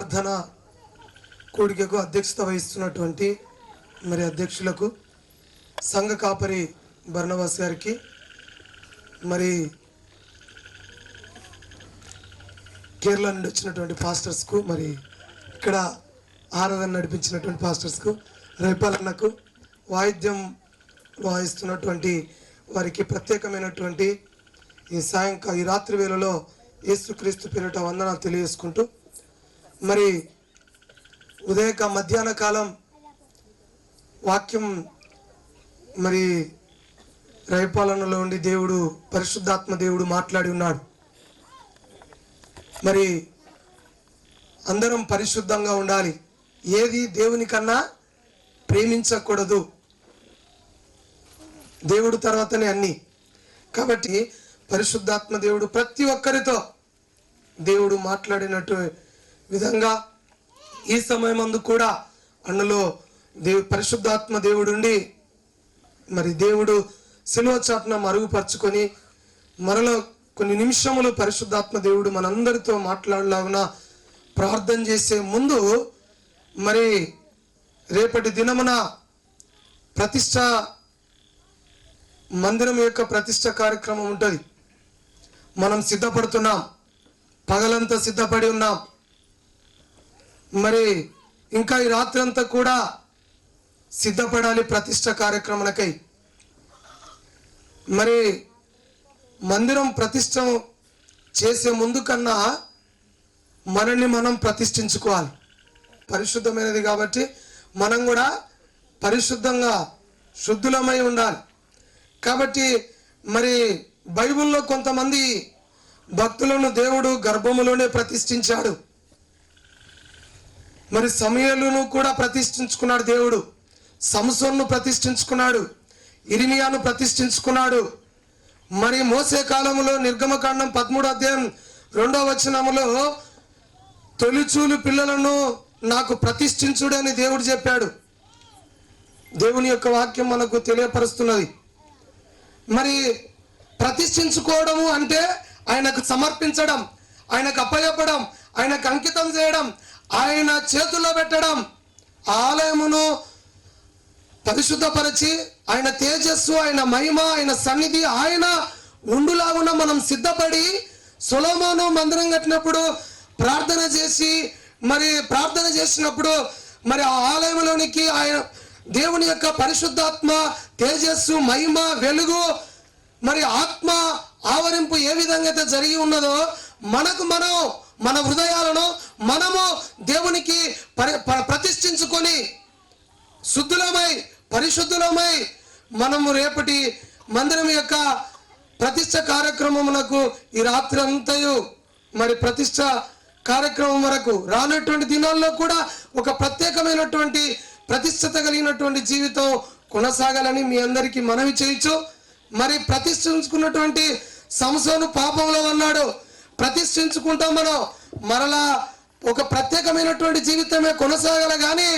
ప్రార్థన కూడికకు అధ్యక్షత వహిస్తున్నటువంటి మరి అధ్యక్షులకు, సంఘ కాపరి బర్నబాస్ గారికి, మరి కేరళ నుండి వచ్చినటువంటి పాస్టర్స్కు, మరి ఇక్కడ ఆరాధన నడిపించినటువంటి పాస్టర్స్కు, రేపాలన్నకు, వాయిద్యం వాయిస్తున్నటువంటి వారికి ప్రత్యేకమైనటువంటి ఈ రాత్రి వేళలో యేసుక్రీస్తు పేరిట వందనాలు తెలియజేసుకుంటూ, మరి మధ్యాహ్న కాలం వాక్యం మరి రైపాలనలో ఉండి దేవుడు, పరిశుద్ధాత్మ దేవుడు మాట్లాడి ఉన్నాడు. మరి అందరం పరిశుద్ధంగా ఉండాలి, ఏది దేవుని కన్నా ప్రేమించకూడదు, దేవుడు తర్వాతనే అన్ని. కాబట్టి పరిశుద్ధాత్మ దేవుడు ప్రతి ఒక్కరితో దేవుడు మాట్లాడినట్టు విధంగా ఈ సమయమందు కూడా అందులో పరిశుద్ధాత్మ దేవుడుండి మరి దేవుడు సిలువ చాటున మరుగుపరుచుకొని మరలో కొన్ని నిమిషములు పరిశుద్ధాత్మ దేవుడు మనందరితో మాట్లాడలాగున ప్రార్థన చేసే ముందు, మరి రేపటి దినమున ప్రతిష్ట మందిరం యొక్క ప్రతిష్ట కార్యక్రమం ఉంటుంది. మనం సిద్ధపడుతున్నాం, పగలంతా సిద్ధపడి ఉన్నాం. మరి ఇంకా ఈ రాత్రి అంతా కూడా సిద్ధపడాలి ప్రతిష్ట కార్యక్రమాలకై. మరి మందిరం ప్రతిష్ట చేసే ముందు కన్నా మనల్ని మనం ప్రతిష్ఠించుకోవాలి. పరిశుద్ధమైనది కాబట్టి మనం కూడా పరిశుద్ధంగా శుద్ధులమై ఉండాలి. కాబట్టి మరి బైబిల్లో కొంతమంది భక్తులను దేవుడు గర్భములోనే ప్రతిష్ఠించాడు. మరి సమూయేలును కూడా ప్రతిష్ఠించుకున్నాడు దేవుడు, సంసోనును ప్రతిష్ఠించుకున్నాడు, ఇర్మియాను ప్రతిష్ఠించుకున్నాడు. మరి మోసే కాలంలో నిర్గమకాండం 13వ అధ్యాయం 2వ వచనములో తొలిచూలు పిల్లలను నాకు ప్రతిష్ఠించుడని దేవుడు చెప్పాడు. దేవుని యొక్క వాక్యం మనకు తెలియపరుస్తున్నది. మరి ప్రతిష్ఠించుకోవడము అంటే ఆయనకు సమర్పించడం, ఆయనకు అప్పచెప్పడం, ఆయనకు అంకితం చేయడం, ఆయన చేతుల్లో పెట్టడం, ఆలయమును పరిశుద్ధపరిచి ఆయన తేజస్సు, ఆయన మహిమ, ఆయన సన్నిధి ఆయన ఉండులాగున మనం సిద్ధపడి సొలొమోను మందిరం కట్టినప్పుడు ప్రార్థన చేసినప్పుడు మరి ఆ ఆలయంలోనికి ఆయన దేవుని యొక్క పరిశుద్ధాత్మ, తేజస్సు, మహిమ, వెలుగు, మరి ఆత్మ ఆవరింపు ఏ విధంగా అయితే జరిగి ఉన్నదో మన హృదయాలను మనము దేవునికి ప్రతిష్ఠించుకొని శుద్ధులమై పరిశుద్ధులమై మనము రేపటి మందిరం యొక్క ప్రతిష్ట కార్యక్రమమునకు ఈ రాత్రి అంతయు మరి ప్రతిష్ట కార్యక్రమం వరకు రానటువంటి దినాల్లో కూడా ఒక ప్రత్యేకమైనటువంటి ప్రతిష్టత కలిగినటువంటి జీవితం కొనసాగాలని మీ అందరికీ మనవి చేయొచ్చు. మరి ప్రతిష్ఠించుకున్నటువంటి సంసోను పాపంలో ఉన్నాడు, ప్రతిష్ఠించుకుంటాం మనం, మరలా ఒక ప్రత్యేకమైనటువంటి జీవితమే కొనసాగాల కానీ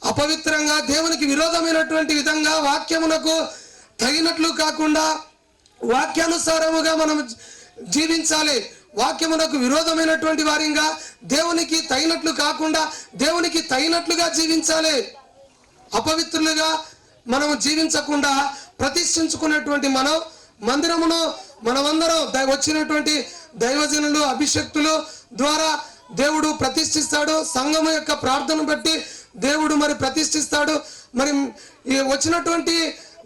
అపవిత్రంగా దేవునికి విరోధమైనటువంటి విధంగా వాక్యమునకు తగినట్లు కాకుండా వాక్యానుసారముగా మనం జీవించాలి. వాక్యమునకు విరోధమైనటువంటి వారిగా దేవునికి తగినట్లు కాకుండా దేవునికి తగినట్లుగా జీవించాలి. అపవిత్రులుగా మనము జీవించకుండా ప్రతిష్ఠించుకున్నటువంటి మందిరమును మనమందరం వచ్చినటువంటి దైవజనులు, అభిషక్తులు ద్వారా దేవుడు ప్రతిష్ఠిస్తాడు. సంఘము యొక్క ప్రార్థన బట్టి దేవుడు మరి ప్రతిష్ఠిస్తాడు. మరి వచ్చినటువంటి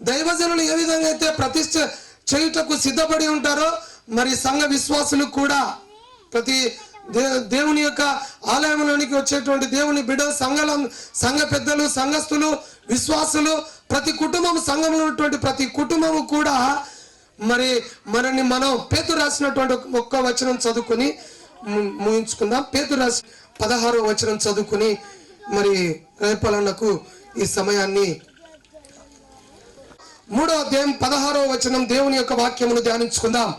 దైవజనులు ఏ విధంగా అయితే ప్రతిష్ఠ చేయుటకు సిద్ధపడి ఉంటారో మరి సంఘ విశ్వాసులు కూడా ప్రతి దేవుని యొక్క ఆలయంలోనికి వచ్చేటువంటి దేవుని బిడ్డలు, సంఘ పెద్దలు, సంఘస్థులు, విశ్వాసులు, ప్రతి కుటుంబం, సంఘంలో ఉన్నటువంటి ప్రతి కుటుంబము కూడా మరి మనం పేతురు రాసినటువంటి ఒక్క వచనం చదువుకుని ముగించుకుందాం. పేతురు రాసి 16వ వచనం చదువుకుని మరి రేపలన్నకు ఈ సమయాన్ని 3వ అధ్యాయం 16వ వచనం దేవుని యొక్క వాక్యమును ధ్యానించుకుందాం.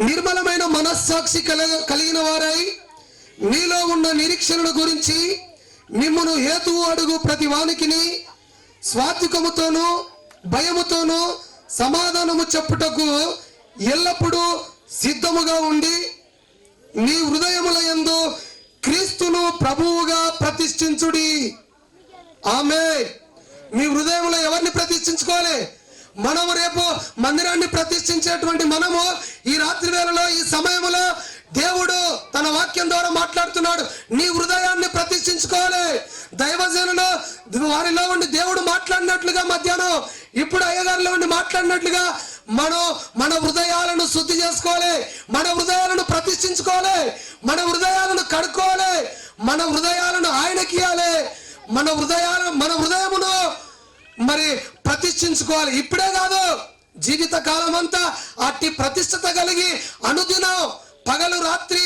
నిర్మలమైన మనస్సాక్షి కలిగిన వారై మీలో ఉన్న నిరీక్షణల గురించి మిమ్మును హేతువు అడుగు ప్రతి వానికిని స్వాత్వికముతోనూ భయముతోనూ సమాధానము చెప్పుటకు ఎల్లప్పుడూ సిద్ధముగా ఉండి మీ హృదయముల యందు ప్రభువుగా ప్రతిష్ఠించుడి. ఆమె మీ హృదయంలో ఎవరిని ప్రతిష్ఠించుకోవాలి? మనము రేపు మందిరాన్ని ప్రతిష్ఠించేటువంటి మనము ఈ రాత్రి వేళలో, ఈ సమయంలో దేవుడు తన వాక్యం ద్వారా మాట్లాడుతున్నాడు. నీ హృదయాన్ని ప్రతిష్ఠించుకోవాలి. దైవజనులు వారిలో ఉండి దేవుడు మాట్లాడినట్లుగా మధ్యాహ్నం ఇప్పుడు అయ్యగారిలో ఉండి మాట్లాడినట్లుగా మన హృదయాలను శుద్ధి చేసుకోవాలి. మన హృదయాలను ప్రతిష్ఠించుకోవాలి. మన హృదయాలను కడుక్కోవాలి. మన హృదయాలను ఆయనకి ఇవ్వాలి. మన హృదయమును మరి ప్రతిష్ఠించుకోవాలి. ఇప్పుడే కాదు, జీవిత కాలం అంతా అట్టి ప్రతిష్టత కలిగి అనుదినం పగలు రాత్రి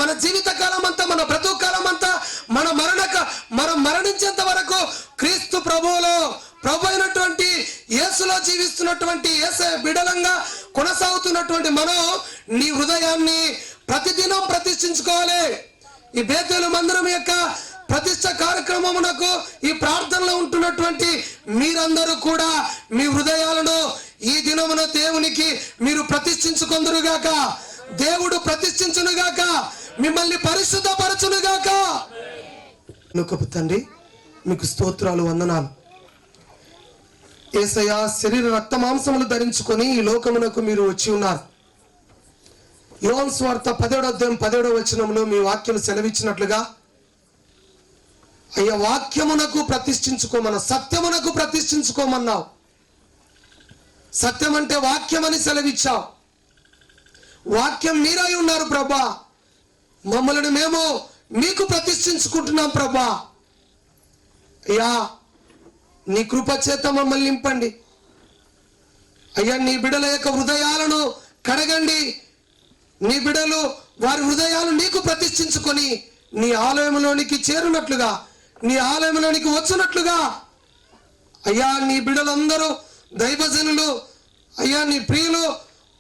మన జీవిత కాలం అంతా, మన బ్రతుకు కాలం అంతా, మనం మరణించేంత వరకు క్రీస్తు ప్రభువులో, ప్రభు అయినటువంటి యేసులో జీవిస్తున్నటువంటి యేసే బిడలంగా కొనసాగుతున్నటువంటి మనం నీ హృదయాన్ని ప్రతిదినం ప్రతిష్ఠించుకోవాలి. ఈ బేతేలు మందిరం యొక్క ప్రతిష్ట కార్యక్రమమునకు, ఈ ప్రార్థనలో ఉంటున్నటువంటి మీరందరూ కూడా మీ హృదయాలను ఈ దినమున దేవునికి మీరు ప్రతిష్ఠించుకొందురుగాక. దేవుడు ప్రతిష్ఠించునుగాక, మిమ్మల్ని పరిశుద్ధపరచునుగాక. నొక్కపు తండ్రి, మీకు స్తోత్రాలు, వందనాలు. యేసయ్య శరీర రక్త మాంసములు ధరించుకొని ఈ లోకమునకు మీరు వచ్చి ఉన్నారు. యోహాను సువార్త 17వ అధ్యాయం 17వ వచనంలో మీ వాక్యం సెలవిచ్చినట్లుగా, అయ్యా వాక్యమునకు ప్రతిష్ఠించుకోమన్నావు, సత్యమునకు ప్రతిష్ఠించుకోమన్నావు. సత్యం అంటే వాక్యం అని సెలవిచ్చావు. వాక్యం మీరై ఉన్నారు ప్రభా. మమ్మల్ని మేము మీకు ప్రతిష్ఠించుకుంటున్నాం ప్రభా. అయ్యా నీ కృప చేత మమ్మల్ని నింపండి. అయ్యా నీ బిడల యొక్క హృదయాలను కడగండి. నీ బిడలు వారి హృదయాలు నీకు ప్రతిష్ఠించుకొని నీ ఆలయంలోనికి చేరునట్లుగా, నీ ఆలయంలోనికి వచ్చినట్లుగా అయ్యా నీ బిడలందరూ దైవజనులు, అయ్యా నీ ప్రియులు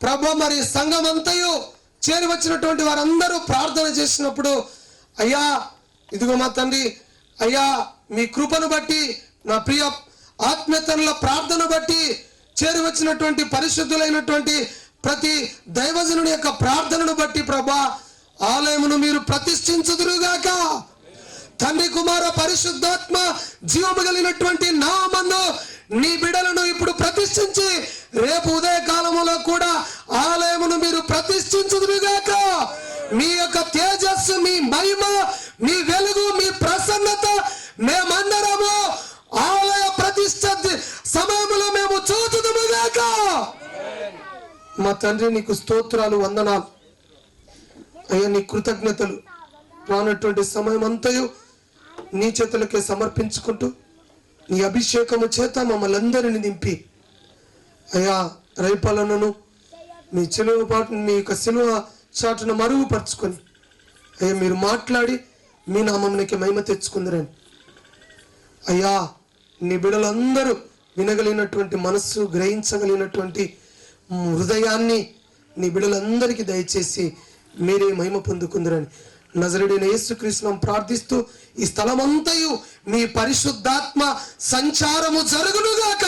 ప్రభు, మరి సంఘం అంతయు చేరి వచ్చినటువంటి వారందరూ ప్రార్థన చేసినప్పుడు అయ్యా ఇదిగో మా తండ్రి, అయ్యా మీ కృపను బట్టి, నా ప్రియ ఆత్మీయతల ప్రార్థన బట్టి చేరి వచ్చినటువంటి పరిశుద్ధులైనటువంటి ప్రతి దైవజనుడి యొక్క ప్రార్థనను బట్టి ప్రభా ఆలయమును మీరు ప్రతిష్ఠించుదురుగాక. తండ్రి కుమార పరిశుద్ధాత్మ జీవము కలిగినటువంటి నామమును నీ బిడలను ఇప్పుడు ప్రతిష్ఠించి రేపు ఉదయ కాలములో కూడా ఆలయమును మీరు ప్రతిష్ఠించుదురుగాక. మీ యొక్క తేజస్సు, మీ మహిమ, మీ వెలుగు, మీ ప్రసన్నత మేమందరము ఆలయ ప్రతిష్ఠ సమయములో మేము చూచుదుముగాక. మా తండ్రి నీకు స్తోత్రాలు, వందనాలు. అయ్యా నీ కృతజ్ఞతలు రానటువంటి సమయం అంతయు నీ చేతులకే సమర్పించుకుంటూ నీ అభిషేకము చేత మమ్మల్ని అందరిని నింపి అయ్యా రైపాలనను మీ చెలువ పాటు, మీ యొక్క సిలువ చాటును మరుగుపరుచుకొని అయ్యా మీరు మాట్లాడి మీ నామమునికి మహిమ తెచ్చుకుందరని అయ్యా నీ బిడలందరూ వినగలిగినటువంటి మనస్సు, గ్రహించగలిగినటువంటి హృదయాన్ని నీ బిడలందరికీ దయచేసి మీరే మహిమ పొందుకుందరని నజరేయుడైన యేసుక్రీస్తును ప్రార్థిస్తూ ఈ స్థలమంతయు మీ పరిశుద్ధాత్మ సంచారము జరుగునుగాక.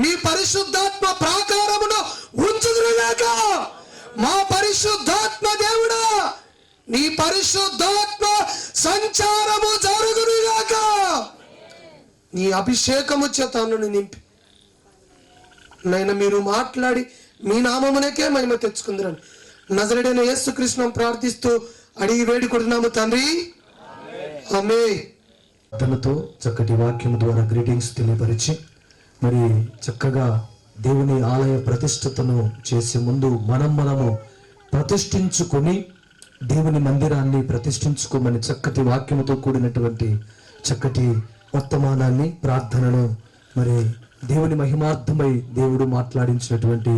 మీ పరిశుద్ధాత్మ ప్రాకారమును ఉంచుదురుగాక. మా పరిశుద్ధాత్మ దేవుడా, నీ పరిశుద్ధాత్మ సంచారము జరుగునుగాక. నీ అభిషేకము చేత నన్ను నింపి నైనా మీరు మాట్లాడి మీ నామమునకే మహిమ తెచ్చుకుందరని నజరేయుడైన యేసుక్రీస్తును ప్రార్థిస్తూ అడిగి వేడుకుంటున్నాము తండ్రి, ఆమేన్. తనతో చక్కటి వాక్యం ద్వారా గ్రీటింగ్స్ తెలియపరిచి మరి చక్కగా దేవుని ఆలయ ప్రతిష్టతను చేసే ముందు మనము ప్రతిష్ఠించుకొని దేవుని మందిరాన్ని ప్రతిష్ఠించుకోమని చక్కటి వాక్యముతో కూడినటువంటి చక్కటి వర్తమానాన్ని, ప్రార్థనను మరి దేవుని మహిమార్థమై దేవుడు మాట్లాడించినటువంటి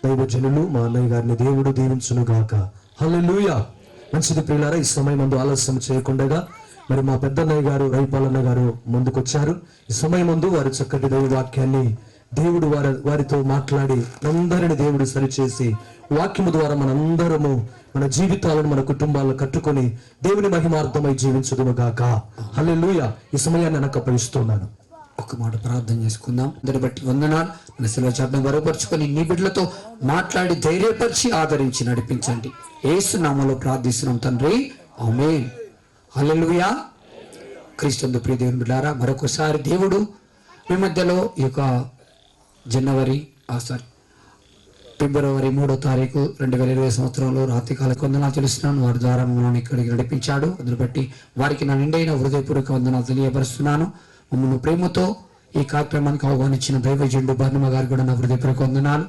దైవజనులు మా అన్నయ్య గారిని దేవుడు దీవించును గాక. హల్లెలూయా. మంచిది ప్రియులారా, ఈ సమయం ముందు ఆలస్యం చేయకుండా మరి మా పెద్దన్నయ్య గారు రైపాలన్న గారు ముందుకొచ్చారు. ఈ సమయం ముందు వారి చక్కటి దైవ వాక్యాన్ని దేవుడు వారితో మాట్లాడి అందరిని దేవుడు సరిచేసి వాక్యము ద్వారా మనందరము మన జీవితాలను, మన కుటుంబాలను కట్టుకొని దేవుని మహిమార్థమై జీవించుదుము గాక. హల్లెలూయా. ఈ సమయాన్ని నాకు అప్పగిస్తున్నాను. ఒక మాట ప్రార్థన చేసుకుందాం. దాన్ని బట్టి వందనాలు. మన శిలువ చాటును బలపరుచుకొని నీ బిడ్డలతో మాట్లాడి ధైర్యపరిచి ఆదరించి నడిపించండి. యేసు నామములో ప్రార్థిస్తున్నాం తండ్రి, ఆమేన్. హల్లెలూయా. క్రీస్తు ప్రియ దేవుని బిడ్డారా, మరొకసారి దేవుడు మీ మధ్యలో ఈ యొక్క ఫిబ్రవరి 3వ తారీఖు 2020 సంవత్సరంలో రాత్రికాల వందనాలు తెలుస్తున్నాను. వారి ద్వారా మమ్మల్ని ఇక్కడికి నడిపించాడు. అందును బట్టి వారికి నా నిండైన హృదయపూర్వక వందనాలు తెలియపరుస్తున్నాను. మమ్మల్ని ప్రేమతో ఈ కార్యక్రమానికి ఆహ్వానించిన దైవజనుడు బర్ణమ్మ గారికి కూడా నా హృదయపూర్వక వందనాలు.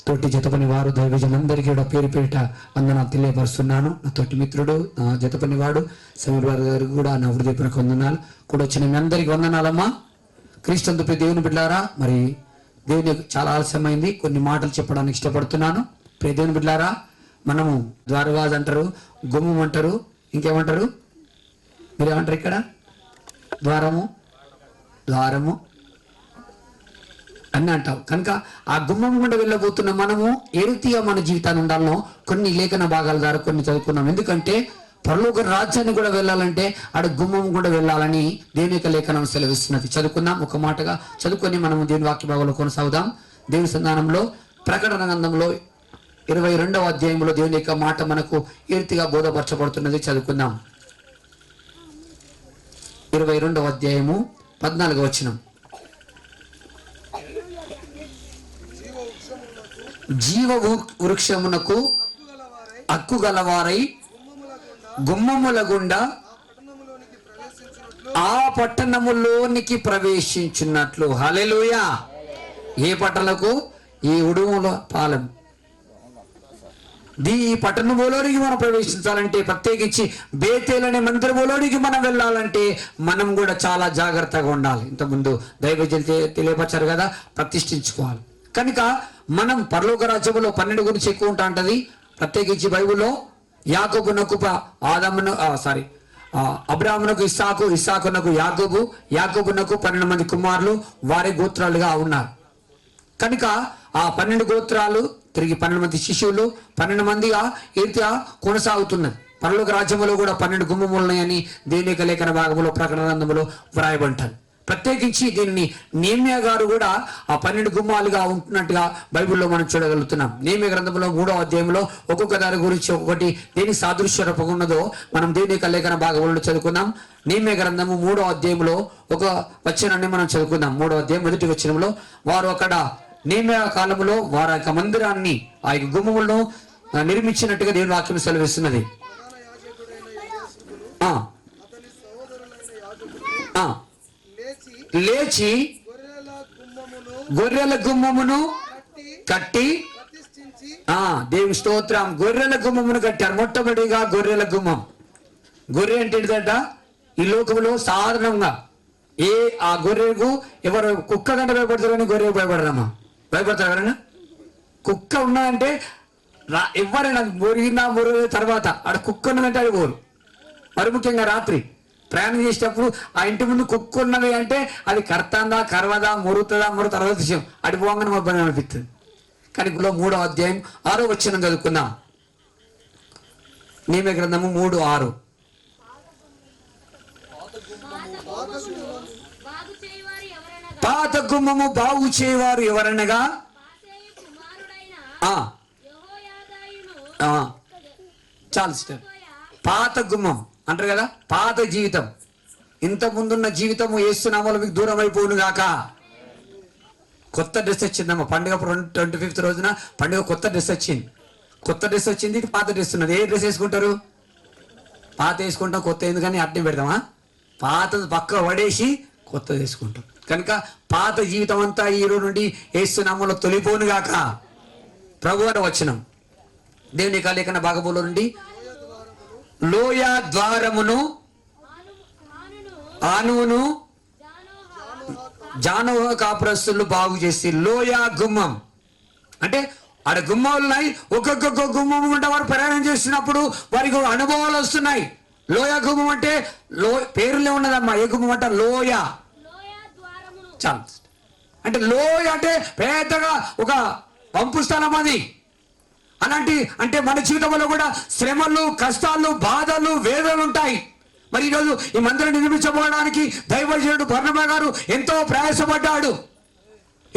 తోటి జతపని వారు దైవజనులందరికీ కూడా పేరు పేరిట వందనాలు తెలియపరుస్తున్నాను. నా తోటి మిత్రుడు, నా జతపని వాడు సమీర్ వారి గారికి కూడా నా హృదయపూర్వక వందనాలు. కూడా వచ్చిన మీ అందరికీ వందనాలమ్మా. క్రీస్తు ప్రియ దేవుని బిడ్డారా, మరి దేవుని చాలా ఆలస్యమైంది, కొన్ని మాటలు చెప్పడానికి ఇష్టపడుతున్నాను. ప్రియ దేవుని బిడ్డారా, మనము ద్వారవాజ్ అంటారు, గుమ్మం అంటారు, ఇంకేమంటారు? మీరేమంటారు? ఇక్కడ ద్వారము అన్నీ అంటాం. కనుక ఆ గుమ్మం గుండా వెళ్ళబోతున్న మనము ఏ రీతిగా మన జీవితాన్ని ఉండాలనో కొన్ని లేఖన భాగాల ద్వారా కొన్ని చదువుకున్నాం. ఎందుకంటే పరలోక రాజ్యాన్ని కూడా వెళ్ళాలంటే ఆడ గుమ్మం కూడా వెళ్ళాలని దేవుని యొక్క లేఖనం సెలవిస్తున్నది. చదువుకుందాం, ఒక మాటగా చదువుకొని మనము దేవుని వాక్య భాగంలో కొనసాగుదాం. దేవుని సంధానంలో ప్రకటన గ్రంథంలో 22వ అధ్యాయంలో దేవుని యొక్క మాట మనకు ఏ రీతిగా బోధపరచబడుతున్నది చదువుకుందాం. 22వ అధ్యాయము 14వ వచనం. జీవ వృక్షమునకు హక్కు గలవారై గుమ్మముల గుండా ఆ పట్టణములోనికి ప్రవేశించున్నట్లు. హల్లెలూయా. ఏ పట్టణకు? ఈ ఉడుముల పాలెం. ఈ పట్టణములోనికి మనం ప్రవేశించాలంటే, ప్రత్యేకించి బేతేలు అనే మందిరములోనికి మనం వెళ్ళాలంటే మనం కూడా చాలా జాగ్రత్తగా ఉండాలి. ఇంతకుముందు దైవజనులు తెలియపరిచారు కదా, ప్రతిష్ఠించుకోవాలి. కనుక మనం పరలోక రాజ్యములో 12 గురించి ఎక్కువ ఉంటా ఉంటది. ప్రత్యేకించి బైబిల్లో యాకోబునకు అబ్రాహామునకు ఇస్సాకు, ఇస్సాకునకు యాకోబు, యాకోబునకు 12 మంది కుమారులు, వారి గోత్రాలుగా ఉన్నారు. కనుక ఆ 12 గోత్రాలు తిరిగి 12 మంది శిష్యులు 12 మందిగా ఈర్తిగా కొనసాగుతున్నది. పరలోక రాజ్యములో కూడా 12 గుమ్మములు ఉన్నాయని దేవుని యొక్క లేఖన భాగంలో ప్రకటన గ్రంథంలో వ్రాయబడ్డారు. ప్రత్యేకించి దీనిని నేమ్యా గారు కూడా ఆ 12 గుమ్మాలుగా ఉంటున్నట్టుగా బైబిల్లో మనం చూడగలుగుతున్నాం. నేమ్యా గ్రంథంలో 3వ అధ్యాయంలో ఒక్కొక్క దాని గురించి ఒక్కొక్కటి దేని సాదృశ్య రూపం ఉన్నదో మనం దేవుని యొక్క లేఖన భాగంలో చదువుకుందాం. నేమ్యా గ్రంథము 3వ అధ్యాయంలో ఒక వచనాన్ని మనం చదువుకుందాం. 3వ అధ్యాయం 1వ వచనంలో, వారు అక్కడ నేమ్యా కాలంలో వారి యొక్క మందిరాన్ని ఆ యొక్క గుమ్మములను నిర్మించినట్టుగా దేవుని వాక్యం సెలవిస్తున్నది. లేచి గొర్రెల గుమ్మమును కట్టి, దేవుని స్తోత్రం, గొర్రెల గుమ్మమును కట్టారు. మొట్టమొదటిగా గొర్రెల గుమ్మం. గొర్రె అంటే ఏంటంట? ఈ లోకంలో సాధారణంగా ఆ గొర్రెకు ఎవరు కుక్క గంట భయపడతారని గొర్రెకు భయపడరమ్మా. భయపడతారు ఎవరైనా? కుక్క ఉన్నదంటే ఎవరైనా మురిగిన తర్వాత ఆడ కుక్క ఉన్నదంటే అది పోరు. మరి ముఖ్యంగా రాత్రి ప్రయాణం చేసేటప్పుడు ఆ ఇంటి ముందు కుక్క ఉన్నది అంటే అది కర్తందా, కరవదా, మురుగుతుందా, తర్వాత విషయం అడి పోగానే మా పని అనిపిస్తుంది. కానీ 3వ అధ్యాయం 6వ వచనం చదువుకుందాం. నేమ్యా గ్రంథము 3:6. పాత గుమ్మము బాగు చేయవారు ఎవరనగా చాలు సిస్టర్. పాత గుమ్మం అంటారు కదా, పాత జీవితం. ఇంత ముందున్న జీవితము యేసునామములో మీకు దూరం అయిపోను గాక. కొత్త డ్రెస్ వచ్చిందమ్మా పండుగ 25వ రోజున పండుగ కొత్త డ్రెస్ వచ్చింది. కొత్త డ్రెస్ వచ్చింది, పాత డ్రెస్ ఉన్నది. ఏ డ్రెస్ వేసుకుంటారు? పాత వేసుకుంటాం, కొత్త ఎందుకని అట్నే పెడదామా? పాత పక్క పడేసి కొత్త వేసుకుంటాం. కనుక పాత జీవితం అంతా ఈ రోజు నుండి యేసునామములో తొలిపోను గాక. ప్రభువు వచనం దేవుని లేఖన భాగములో నుండి, లోయ ద్వారమును ఆనును జానోహ కాపురస్తులు బాగు చేసి, లోయ గుమ్మం అంటే ఆడ గుమ్మాలు ఉన్నాయి. ఒక్కొక్క గుమ్మం ఉంటే వారు ప్రయాణం చేస్తున్నప్పుడు వారికి అనుభవాలు వస్తున్నాయి. లోయ గుమ్మం అంటే పేరులే ఉన్నదమ్మా. ఏ గుమ్మం అంటే లోయ. చాలు అంటే లోయ అంటే పెద్దగా ఒక పంపు స్థలం అది. అలాంటి అంటే మన జీవితంలో కూడా శ్రమలు, కష్టాలు, బాధలు, వేదనలు ఉంటాయి. మరి ఈరోజు ఈ మందిరం నిర్మించబోవడానికి దైవజనుడు బర్నబా గారు ఎంతో ప్రయాసపడ్డాడు.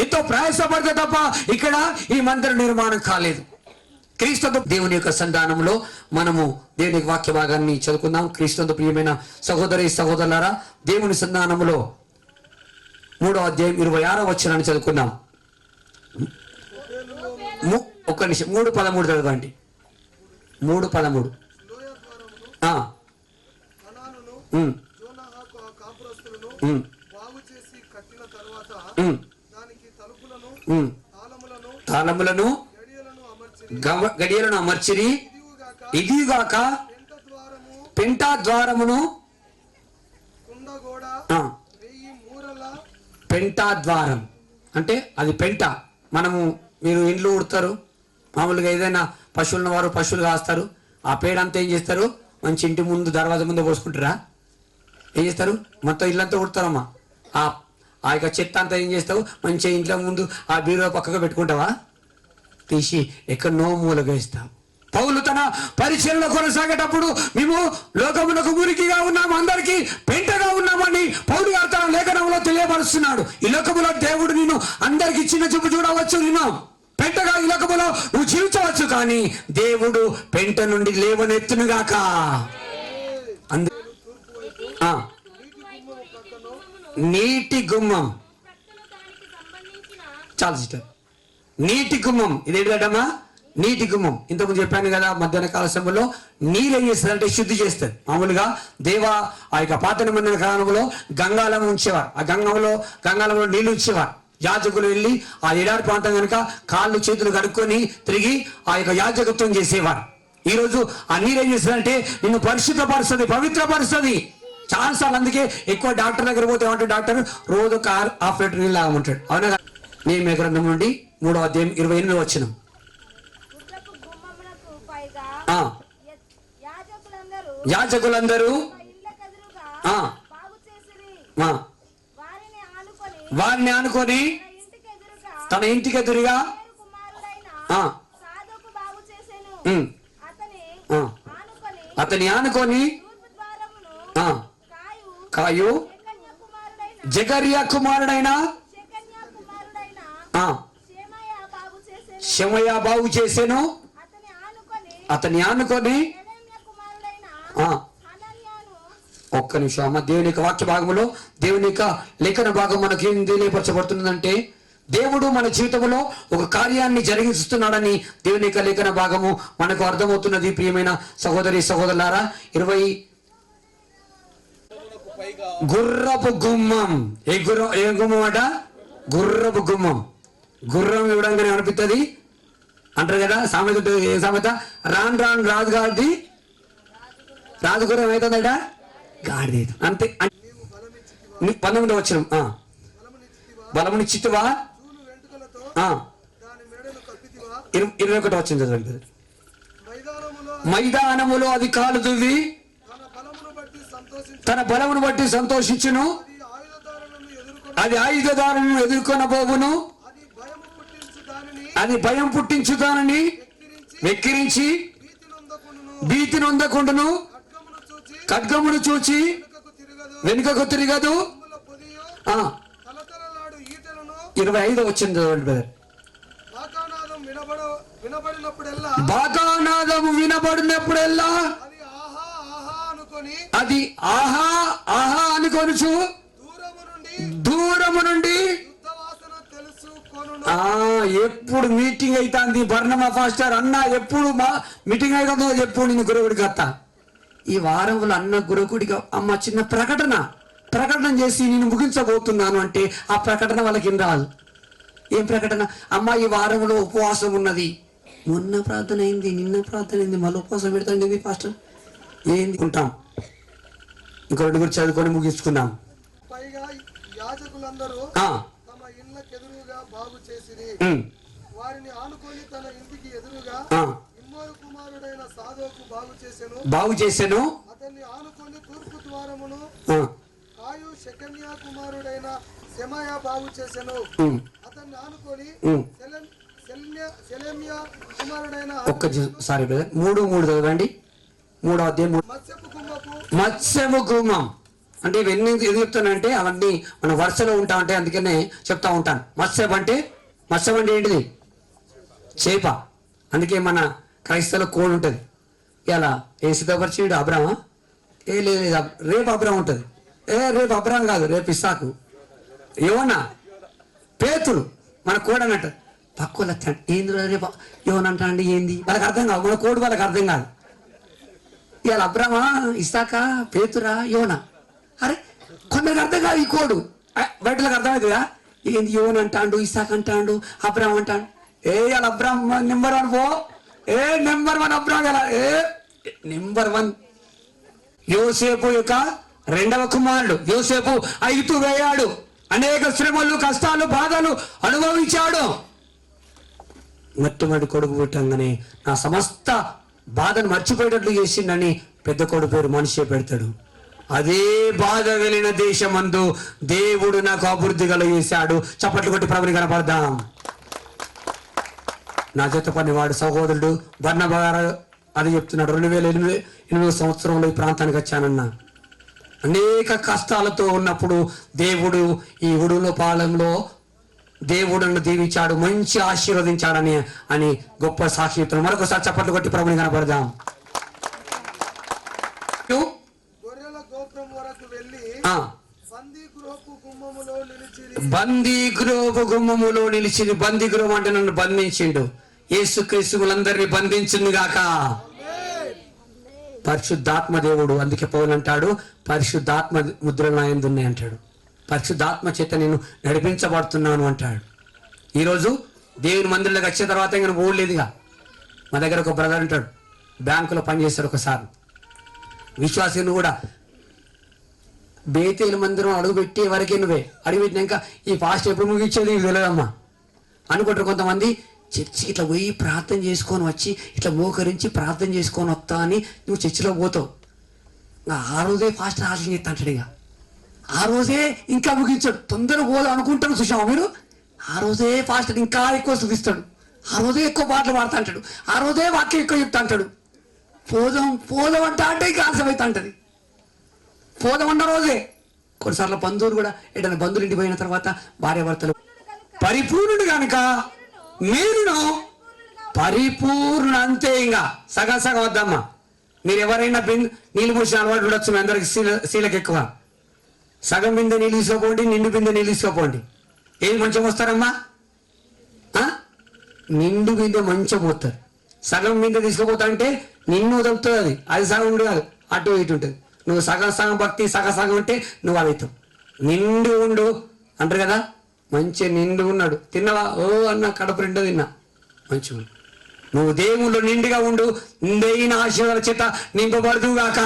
ఎంతో ప్రయాసపడితే తప్ప ఇక్కడ ఈ మందిర నిర్మాణం కాలేదు. క్రీస్తుతో దేవుని యొక్క సంధానంలో మనము దేవుని యొక్క వాక్య భాగాన్ని చదువుకుందాం. క్రీస్తుతో ప్రియమైన సహోదరి సహోదరులారా, దేవుని సంధానంలో 3వ అధ్యాయం 26వ వచనాన్ని చదువుకుందాం. ఒక్క నిమిషం, 3:13 చదవండి. 3:13. ఆ. తాళములను గడియలను అమర్చిరి. ఇదిగాక పెంటా ద్వారమును, పెంటా ద్వారం అంటే అది పెంట. మనము మీరు ఇండ్లు ఉడతారు, మామూలుగా ఏదైనా పశువులను వారు పశువులు కాస్తారు. ఆ పేడ అంతా ఏం చేస్తారు, మంచి ఇంటి ముందు దర్వాజా ముందు పోసుకుంటారా? ఏం చేస్తారు, మొత్తం ఇల్లంతా ఉడతారమ్మా. ఆ యొక్క చెత్త అంతా ఏం చేస్తావు, మంచిగా ఇంట్లో ముందు ఆ బీరువా పక్కగా పెట్టుకుంటావా? తీసి ఎక్కడనో మూలగా ఇస్తావు. పౌలు తన పరిచయంలో కొనసాగేటప్పుడు మేము లోకమునకు మురికిగా ఉన్నాము, అందరికీ పెంటగా ఉన్నామని పౌలు గారు తన లేఖనంలో తెలియపరుస్తున్నాడు. ఈ లోకములో దేవుడు నిన్ను అందరికి చిన్న చూపు చూడవచ్చు, నిన్ను పెంటగా ఈ లోకములో నువ్వు జీవించవచ్చు, కానీ దేవుడు పెంట నుండి లేవనెత్తునుగాక. నీటి గుమ్మం, చాలా సిస్టర్, నీటి గుమ్మం ఇదేంటమ్మా? నీటి గుమ్మం. ఇంతకుముందు చెప్పాను కదా, మధ్యాహ్న కాల సమయంలో నీళ్ళు ఏం చేస్తుంది అంటే శుద్ధి చేస్తుంది. మామూలుగా ఆ యొక్క పాత నిబంధన కాలంలో గంగాళం ఉంచేవారు. ఆ గంగాళంలో నీళ్లు ఉంచేవారు. యాజకులు వెళ్ళి ఆ ఎడారి ప్రాంతం కనుక కాళ్ళు చేతులు కడుక్కొని తిరిగి ఆ యొక్క యాజకత్వం చేసేవారు. ఈరోజు ఆ నీరు ఏం చేస్తుందంటే నిన్ను పరిశుద్ధపరుస్తుంది, పవిత్రపరుస్తుంది. చాలాసార్లు అందుకే ఎక్కువ డాక్టర్ దగ్గర పోతే ఏమంటాడు, డాక్టర్ రోజు ఒక 1/2 లీటర్ నీళ్ళు తాగమంటాడు. అవునా? నేను గ్రంథం నుండి 3వ అధ్యాయం 28వ వచనం. యాజకులందరూ వారిని ఆనుకొని తన ఇంటికి ఎదురుగా అతని ఆనుకొని కాయు జకర్యా కుమారుడైన షెమయా బాగు చేసెను. అతని ఆనుకొని ఒక్క నిమిషం అమ్మ. దేవుని యొక్క వాక్య భాగంలో దేవుని యొక్క లేఖన భాగం మనకి ఏం తెలియపరచబడుతుందంటే, దేవుడు మన జీవితంలో ఒక కార్యాన్ని జరిగిస్తున్నాడని దేవుని యొక్క లేఖన భాగము మనకు అర్థమవుతున్నది. ప్రియమైన సహోదరి సహోదరులారా, 20 గుర్రపు గుమ్మం. ఏ గుమ్మం అట? గుర్రపు గుమ్మం. గుర్రం ఇవ్వడంగానే అనిపిస్తుంది అంటారు కదా సామెత. ఏ సామెత? రాను రాను రాజుగారిది రాజుగుర్రం అవుతుందట గాడిది. అంతే. 19వ వచనం. బలమునిచ్చితివా? 21వ వచనం చదవండి. మైదానములో అది కాలు దువ్వి తన బలమును బట్టి సంతోషించును, అది ఆయుధదారులను ఎదుర్కొనబోవును, అది భయం పుట్టించుదానని వెక్కిరించి భీతి నొందకుండును, ఖడ్గమును చూచి వెనుకకు తిరగదు. 25వ వచనం చదవండి. బాకానాదము వినబడినప్పుడెల్లా అది ఆహా ఆహా అనుకొనుచు దూరము నుండి ఎప్పుడు మీటింగ్ అవుతుంది బర్ణమా పాస్టర్ అన్న, ఎప్పుడు మీటింగ్ అవుతుందో ఎప్పుడు నేను గురవుడికి వస్తా. ఈ వారంలో అన్న గురకుడిగా అమ్మ చిన్న ప్రకటన చేసి నేను ముగించబోతున్నాను అంటే ఆ ప్రకటన వాళ్ళకి ఏం రాదు. ఏం ప్రకటన? అమ్మ ఈ వారంలో ఉపవాసం ఉన్నది, మొన్న ప్రార్థన అయింది, నిన్న ప్రార్థన అయింది, మళ్ళీ ఉపవాసం పెడతాండి పాస్టర్ ఏంది ఉంటాం. ఇంకో 2 గురించి చదువుకొని ముగించుకున్నాం. పైగా యాజకులందరూ తమ ఇళ్ళకి ఎదురుగా బాగు చేసిరి. వారిని ఆనుకొని తన ఇంటికి ఎదురుగా ఇమ్మోరు కుమారుడైన సాదోకు బాగు చేసెను. అతన్ని ఆనుకొని తూర్పు ద్వారమును కాయు షెకన్యా కుమారుడైన షెమయా బాగు చేసెను. అతన్ని ఆనుకొని షెలెమ్యా కుమారుడైన సారీ బ్రదర్ 3 చదవండి. 3వ అధ్యాయం. మత్స్యపు గుమ్మం అంటే ఇవన్నీ ఎందుకు చెప్తానంటే అవన్నీ మన వరుసలో ఉంటా అంటే అందుకనే చెప్తా ఉంటాను. మత్స్యం అంటే ఏంటిది? చేప. అందుకే మన క్రైస్తవుల కోడ్ ఉంటుంది. ఇలా ఏ సిద్ధపరిచేడు అబ్రామా? లేదు రేపు అబ్రామ్ ఉంటుంది. రేపు అబ్రామ్ కాదు, రేపు ఇస్సాకు. యోనా, పేతురు మన కోడ్ అన్నట్టు. పక్కల ఏంది రేపు యోనంటా అండి, ఏంది వాళ్ళకి అర్థం కాదు, మన కోడ్ వాళ్ళకి అర్థం కాదు. ఇవాళ అబ్రామా, ఇస్సాకా, పేతురా, యోనా. అరే కొందరికి అర్థం కాదు ఈ కోడు, బయటలకు అర్థమవుతుందా? ఏంది యోన్ అంటాడు, ఇస్సాక్ అంటాడు, అబ్రామ్ అంటాడు. ఇవాళ అబ్రామ్ నెంబర్ 1 పో. Number 1 Abram. ఎలా నెంబర్ 1. యోసేపు యొక్క 2వ కుమారుడు. యోసేపు 5 వేయాడు, అనేక శ్రమలు, కష్టాలు, బాధలు అనుభవించాడు. మొట్టమొదటి కొడుకు పుట్టంగానే నా సమస్త బాధను మర్చిపోయేటట్లు చేసిండని పెద్ద కొడుకు పేరు మనిషి పెడతాడు. అదే బాధ వెళ్ళిన దేశమందు దేవుడు నాకు అభివృద్ధి కలుగజేశాడు. చప్పట్లు కొట్టి ప్రభుని కనపడదాం. నా జత పని వాడు సహోదరుడు బర్నబా గారు అది చెప్తున్నాడు. 2008 సంవత్సరంలో ఈ ప్రాంతానికి వచ్చానన్నా. అనేక కష్టాలతో ఉన్నప్పుడు దేవుడు ఈ ఉడుల పాలెంలో దేవుడును దీవించాడు, మంచి ఆశీర్వదించాడని అని గొప్ప సాక్షిత్వం. మరొకసారి చప్పట్లు కొట్టి ప్రభుని కనపడదాం. గొర్రెల గోపురం వరకు వెళ్ళి బందీగృహపు గుమ్మములో నిలిచి. బందీగృహం అంటే నన్ను బంధించిండు. యేసుక్రీస్తులందరినీ బంధించింది గాక. పరిశుద్ధాత్మ దేవుడు. అందుకే పౌలు అంటాడు, పరిశుద్ధాత్మ ముద్రలు నా యందు ఉన్నాయి అంటాడు. పరిశుద్ధాత్మ చేత నేను నడిపించబడుతున్నాను అంటాడు. ఈరోజు దేవుని మందిరంలోకి వచ్చిన తర్వాత ఇంకా పోలేదుగా. మా దగ్గర ఒక బ్రదర్ అంటాడు, బ్యాంకులో పనిచేస్తాడు. ఒకసారి విశ్వాసులు కూడా బేతేలు మందిరం అడుగుపెట్టి వరకే నువ్వే అడుగుపెట్టినాక ఈ ఫాస్ట్ ఎప్పుడు ముగించేది నీకు తెలియదమ్మా అనుకుంటారు కొంతమంది. చర్చి ఇట్లా పోయి ప్రార్థన చేసుకొని వచ్చి ఇట్లా మోకరించి ప్రార్థన చేసుకొని వస్తా అని నువ్వు చర్చిలో పోతావు. ఆ రోజే ఫాస్ట్ ఆలోచన చేస్తా అంటాడు. ఇక ఆ రోజే ఇంకా ముగించాడు. తొందరగా పోదాం అనుకుంటాను చూసాము మీరు. ఆ రోజే ఫాస్ట్ ఇంకా ఎక్కువ స్థుతిస్తాడు. ఆ రోజే ఎక్కువ పాటలు పాడుతూ అంటాడు. ఆ రోజే వాక్యం ఎక్కువ చెప్తా అంటాడు. పోదాం అంటే ఇంకా ఆలస్యం అవుతా అంటది. పోదామన్న రోజే. కొన్నిసార్లు బంధువులు కూడా ఏదైనా బంధువులు ఇంటికి పోయిన తర్వాత భార్యాభర్తలు పరిపూర్ణుడు కనుక మీరును పరిపూర్ణ. అంతే, ఇంకా సగం సగం వద్దమ్మా. మీరు ఎవరైనా నీళ్ళు పోసిన అలవాటు ఉండొచ్చు. మీ అందరికి శీలకు ఎక్కువ. సగం బిందె నీళ్ళు తీసుకోపోండి, నిండు బిందె నీళ్ళు తీసుకోపోండి. ఏది మంచిగా వస్తారమ్మా? నిండు బిందె మంచిగా పోతారు. సగం బిందె తీసుకోపోతా అంటే నిన్ను వదులుతుంది. అది సగం ఉండు కాదు, అటు ఇటు ఉంటుంది. నువ్వు సగం సగం భక్తి సగం ఉంటే నువ్వు అవుతావు. నిండు ఉండు అంటారు కదా, మంచిగా నిండు ఉన్నాడు. తిన్నవా? ఓ అన్న కడుపు నిండా తిన్నా, మంచిగా. నువ్వు దేవుళ్ళు నిండుగా ఉండు, నిండైన ఆశీర్వాదాల చేత నింపబడుదుగాక.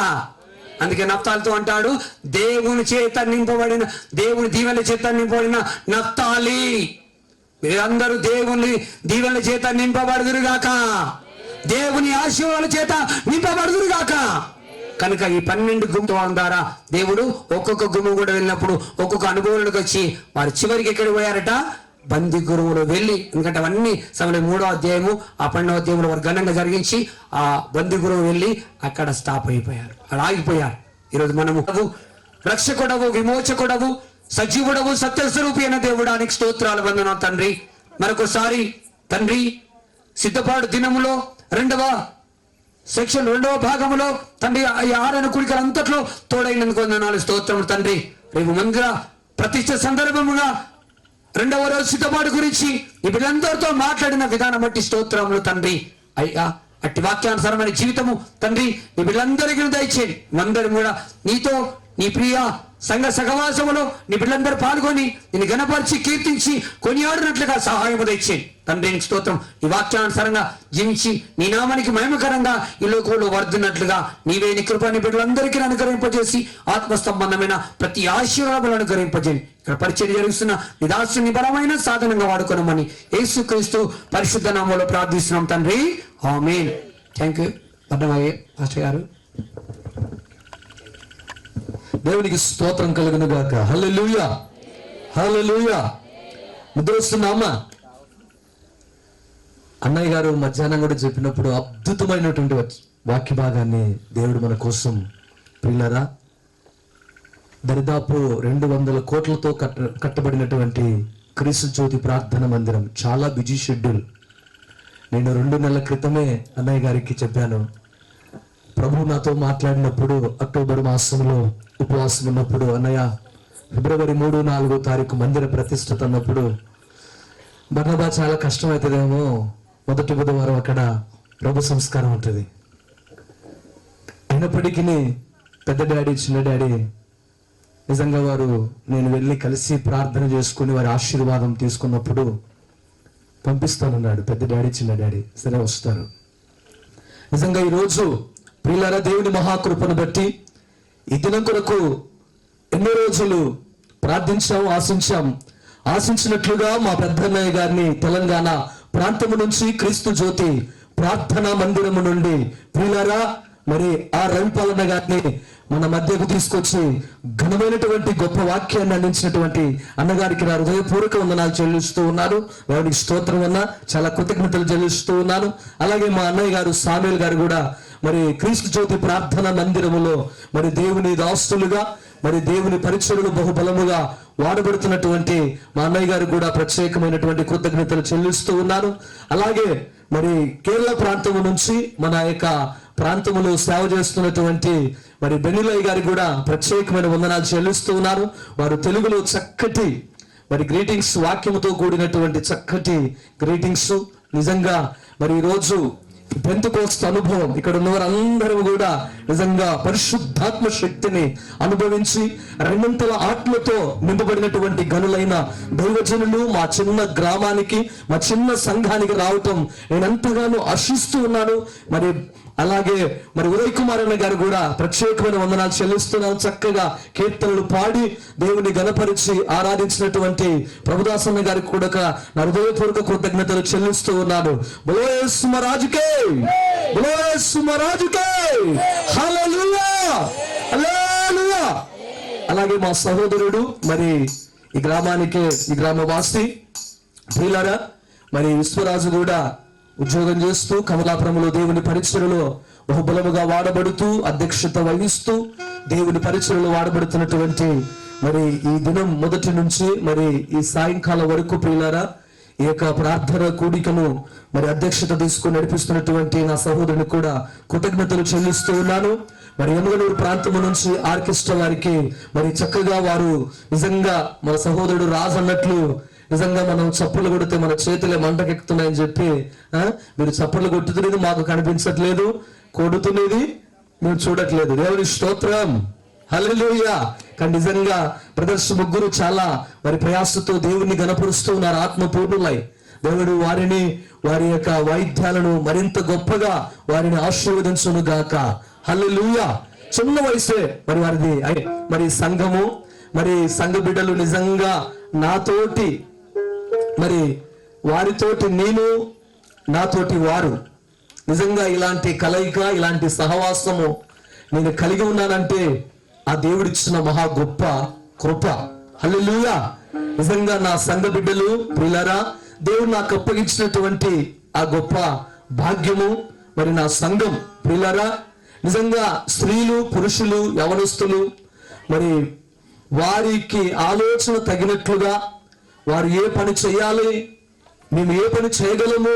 అందుకే నఫ్తాలితో అంటాడు, దేవుని చేత నింపబడిన, దేవుని దీవెనల చేత నింపబడిన నఫ్తాలి, మీరందరూ దేవుని దీవెనల చేత నింపబడుదురుగాక, దేవుని ఆశీర్వాదాల చేత నింపబడుదురుగాక. కనుక ఈ 12 గుంపుల ద్వారా దేవుడు ఒక్కొక్క గుమ్ము కూడా వెళ్ళినప్పుడు ఒక్కొక్క అనుభవంలోకి వచ్చి వారు చివరికి ఎక్కడికి పోయారట? బంది గురువులు వెళ్ళి. ఎందుకంటే అవన్నీ సమయం 3వ అధ్యాయము ఆ 12వ అధ్యాయంలో వారు ఘనంగా జరిగించి ఆ బంది గురువు వెళ్ళి అక్కడ స్టాప్ అయిపోయారు, అలా ఆగిపోయారు. ఈరోజు మనము రక్షకుడవు, విమోచకుడవు, సజీవుడవు, సత్యస్వరూపి అయిన దేవుడానికి స్తోత్రాలు వందనం తండ్రి. మరొకసారి తండ్రి సిద్ధపాటు దినములో 2వ సెక్షన్ 2వ భాగంలో తండ్రి ఈ 6 కూడికలు అంతట్లో తోడైనందుకు వందనాలు స్తోత్రములు తండ్రి. రేపు మందిర ప్రతిష్ఠ సందర్భముగా 2వ రోజు సిద్ధపాటు గురించి ఈ బిడ్డలందరితో మాట్లాడిన విధానం బట్టి స్తోత్రములు తండ్రి. అయ్యా అట్టి వాక్యానుసారమైన జీవితము తండ్రి నీ బిడ్డలందరికీ దయచేయండి. అందరూ కూడా నీతో నీ ప్రియ సంఘ సహవాసములో నీ బిడ్డలందరూ పాల్గొని నిన్ను గణపరిచి కీర్తించి కొనియాడినట్లుగా సహాయం దయచేయండి తండ్రి. స్తోత్రం. ఈ వాక్యానుసారంగా జీవించి నీ నామానికి మహిమకరంగా ఈ లోకంలో వర్ధినట్లుగా నీవే నీ కృప నీ బిడ్డలందరికీ అనుగ్రహింపజేసి ఆత్మ సంబంధమైన ప్రతి ఆశీర్వాదాలను అనుగ్రహింపజేయండి. ఇక్కడ పరిచయం జరుగుతున్న నీ దాసుని బలమైన సాధనంగా వాడుకోనమని యేసుక్రీస్తు పరిశుద్ధ నామములో ప్రార్థిస్తున్నాం తండ్రి. ఆమేన్. థ్యాంక్ యూ పాస్టర్ గారు. దేవునికి స్తోత్రం కలుగును గాక. హల్లెలూయా, హల్లెలూయా. ముద్ర వస్తుందమ్మా. అన్నయ్య గారు మధ్యాహ్నం కూడా చెప్పినప్పుడు అద్భుతమైనటువంటి వాక్య భాగాన్ని దేవుడు మన కోసం పిల్లరా దరిదాపు 200 కోట్లతో కట్టబడినటువంటి క్రీస్తు జ్యోతి ప్రార్థన మందిరం, చాలా బిజీ షెడ్యూల్. నేను 2 నెలల క్రితమే అన్నయ్య గారికి చెప్పాను. ప్రభు నాతో మాట్లాడినప్పుడు అక్టోబర్ మాసంలో ఉపవాసం ఉన్నప్పుడు, అన్నయ్య ఫిబ్రవరి 3, 4 తారీఖు మందిర ప్రతిష్ఠత అన్నప్పుడు బర్నబా చాలా కష్టం అవుతుందేమో, మొదటి బుధవారం అక్కడ ప్రభు సంస్కారం ఉంటుంది. అయినప్పటికీ పెద్ద డాడీ చిన్న డాడీ నిజంగా వారు నేను వెళ్ళి కలిసి ప్రార్థన చేసుకుని వారి ఆశీర్వాదం తీసుకున్నప్పుడు పంపిస్తానన్నాడు పెద్ద డాడీ చిన్న డాడీ. సరే వస్తారు. నిజంగా ఈరోజు ప్రియులారా, దేవుని మహాకృపను బట్టి ఈ దినం కొరకు ఎన్నో రోజులు ప్రార్థించాం, ఆశించినట్లుగా మా పెద్దన్నయ్య గారిని తెలంగాణ ప్రాంతము నుంచి క్రీస్తు జ్యోతి ప్రార్థనా మందిరము నుండి ప్రియులారా మరి ఆ రవిపాలన్న గారిని మన మధ్యకు తీసుకొచ్చి ఘనమైనటువంటి గొప్ప వాక్యాన్ని అందించినటువంటి అన్నగారికి నా హృదయపూర్వక వందనాలు చెల్లిస్తూ ఉన్నాను. వారికి స్తోత్రం అన్న చాలా కృతజ్ఞతలు చెల్లిస్తూ ఉన్నాను. అలాగే మా అన్నయ్య గారు సామేల్ గారు కూడా మరి క్రీస్తు జ్యోతి ప్రార్థన మందిరములో మరి దేవుని దాస్తులుగా మరి దేవుని పరిచయలు బహుబలముగా వాడబడుతున్నటువంటి మా అన్నయ్య గారు కూడా ప్రత్యేకమైనటువంటి కృతజ్ఞతలు చెల్లిస్తూ ఉన్నారు. అలాగే మరి కేరళ ప్రాంతము నుంచి మన యొక్క ప్రాంతములో సేవ చేస్తున్నటువంటి మరి బెనిలయ్య గారికి కూడా ప్రత్యేకమైన వందనాలు చెల్లిస్తూ ఉన్నారు. వారు తెలుగులో చక్కటి మరి గ్రీటింగ్స్, వాక్యముతో కూడినటువంటి చక్కటి గ్రీటింగ్స్. నిజంగా మరి ఈరోజు పెంతెకోస్తు అనుభవం ఇక్కడ ఉన్న వారందరూ కూడా నిజంగా పరిశుద్ధాత్మ శక్తిని అనుభవించి రెండంతల ఆత్మతో నింపబడినటువంటి గనులైన దైవజనులు మా చిన్న గ్రామానికి, మా చిన్న సంఘానికి రావటం నేను ఎంతగానో ఆశిస్తూ ఉన్నాను. మరి అలాగే మరి ఉదయ్ కుమార్ అన్న గారు కూడా ప్రత్యేకమైన వందనాలు చెల్లిస్తున్నాను. చక్కగా కీర్తనలు పాడి దేవుని గణపరిచి ఆరాధించినటువంటి ప్రభుదాసన్న గారికి కూడా నా హృదయపూర్వక కృతజ్ఞతలు చెల్లిస్తూ ఉన్నాను. బోలో యేసు మహారాజుకే, బోలో యేసు మహారాజుకే, హల్లెలూయా, హల్లెలూయా. అలాగే మా సహోదరుడు మరి ఈ గ్రామానికి, ఈ గ్రామవాసి ప్రియులారా మరి విశ్వరాజు కూడా ఉద్యోగం చేస్తూ కమలాపురంలో దేవుని పరిచయలో బహుబలముగా వాడబడుతూ అధ్యక్షత వహిస్తూ దేవుని పరిచయలో వాడబడుతున్నటువంటి మరి ఈ దినం మొదటి నుంచి మరి ఈ సాయంకాలం వరకు ప్రియులారా ఈ యొక్క ప్రార్థన కూడికను మరి అధ్యక్షత తీసుకుని నడిపిస్తున్నటువంటి నా సహోదరుని కూడా కృతజ్ఞతలు చెల్లిస్తూ ఉన్నాను. మరి ఎమ్గనూరు ప్రాంతము నుంచి ఆర్కెస్ట్రా వారికి మరి చక్కగా వారు నిజంగా మన సహోదరుడు రాజు అన్నట్లు నిజంగా మనం చప్పులు కొడితే మన చేతులే మంటకెక్కుతున్నాయని చెప్పి మీరు చప్పులు కొట్టుతున్నది మాకు కనిపించట్లేదు, కొడుతున్నది మేము చూడట్లేదు. దేవుని స్తోత్రం, హల్లెలూయా. కానీ నిజంగా బ్రదర్స్ ముగ్గురు చాలా మరి ప్రయాసతో దేవుణ్ణి గణపరుస్తూ ఉన్నారు. ఆత్మపూర్ణులై దేవుడు వారిని, వారి యొక్క వాయిద్యాలను మరింత గొప్పగా వారిని ఆశీర్వదించును గాక. హల్లెలూయా. చిన్న వయసే మరి వారిది. మరి సంఘము, మరి సంఘ బిడ్డలు నిజంగా నాతోటి మరి వారితోటి నేను, నాతోటి వారు, నిజంగా ఇలాంటి కలయిక, ఇలాంటి సహవాసము నేను కలిగి ఉన్నానంటే ఆ దేవుడిచ్చిన మహా గొప్ప కృప. హల్లెలూయా. నిజంగా నా సంఘ బిడ్డలు ప్రియులారా, దేవుడు నాకు అప్పగించినటువంటి ఆ గొప్ప భాగ్యము. మరి నా సంఘం ప్రియులారా, నిజంగా స్త్రీలు, పురుషులు, యవనస్తులు మరి వారికి ఆలోచన తగినట్లుగా వారు ఏ పని చేయాలి, మేము ఏ పని చేయగలము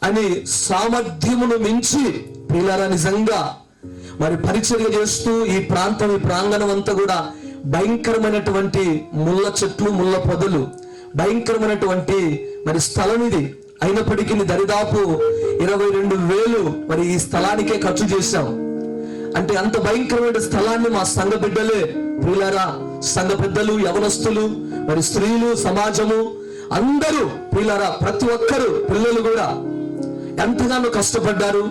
అని సామర్థ్యమును మించి ప్రియులారా నిజంగా మరి పరిచర్య చేస్తూ ఈ ప్రాంతం, ఈ ప్రాంగణం అంతా కూడా భయంకరమైనటువంటి ముళ్ళ చెట్లు, ముళ్ళ పొదలు, భయంకరమైనటువంటి మరి స్థలం ఇది. అయినప్పటికీ దరిదాపు 22,000 మరి ఈ స్థలానికే ఖర్చు చేశాం. అంటే అంత భయంకరమైన స్థలాన్ని మా సంఘ బిడ్డలే ప్రియులారా, సంఘ పెద్దలు, యవనస్తులు, మరి స్త్రీలు, సమాజము అందరూ ప్రియులారా, ప్రతి ఒక్కరు పిల్లలు కూడా ఎంతగానో కష్టపడ్డారు.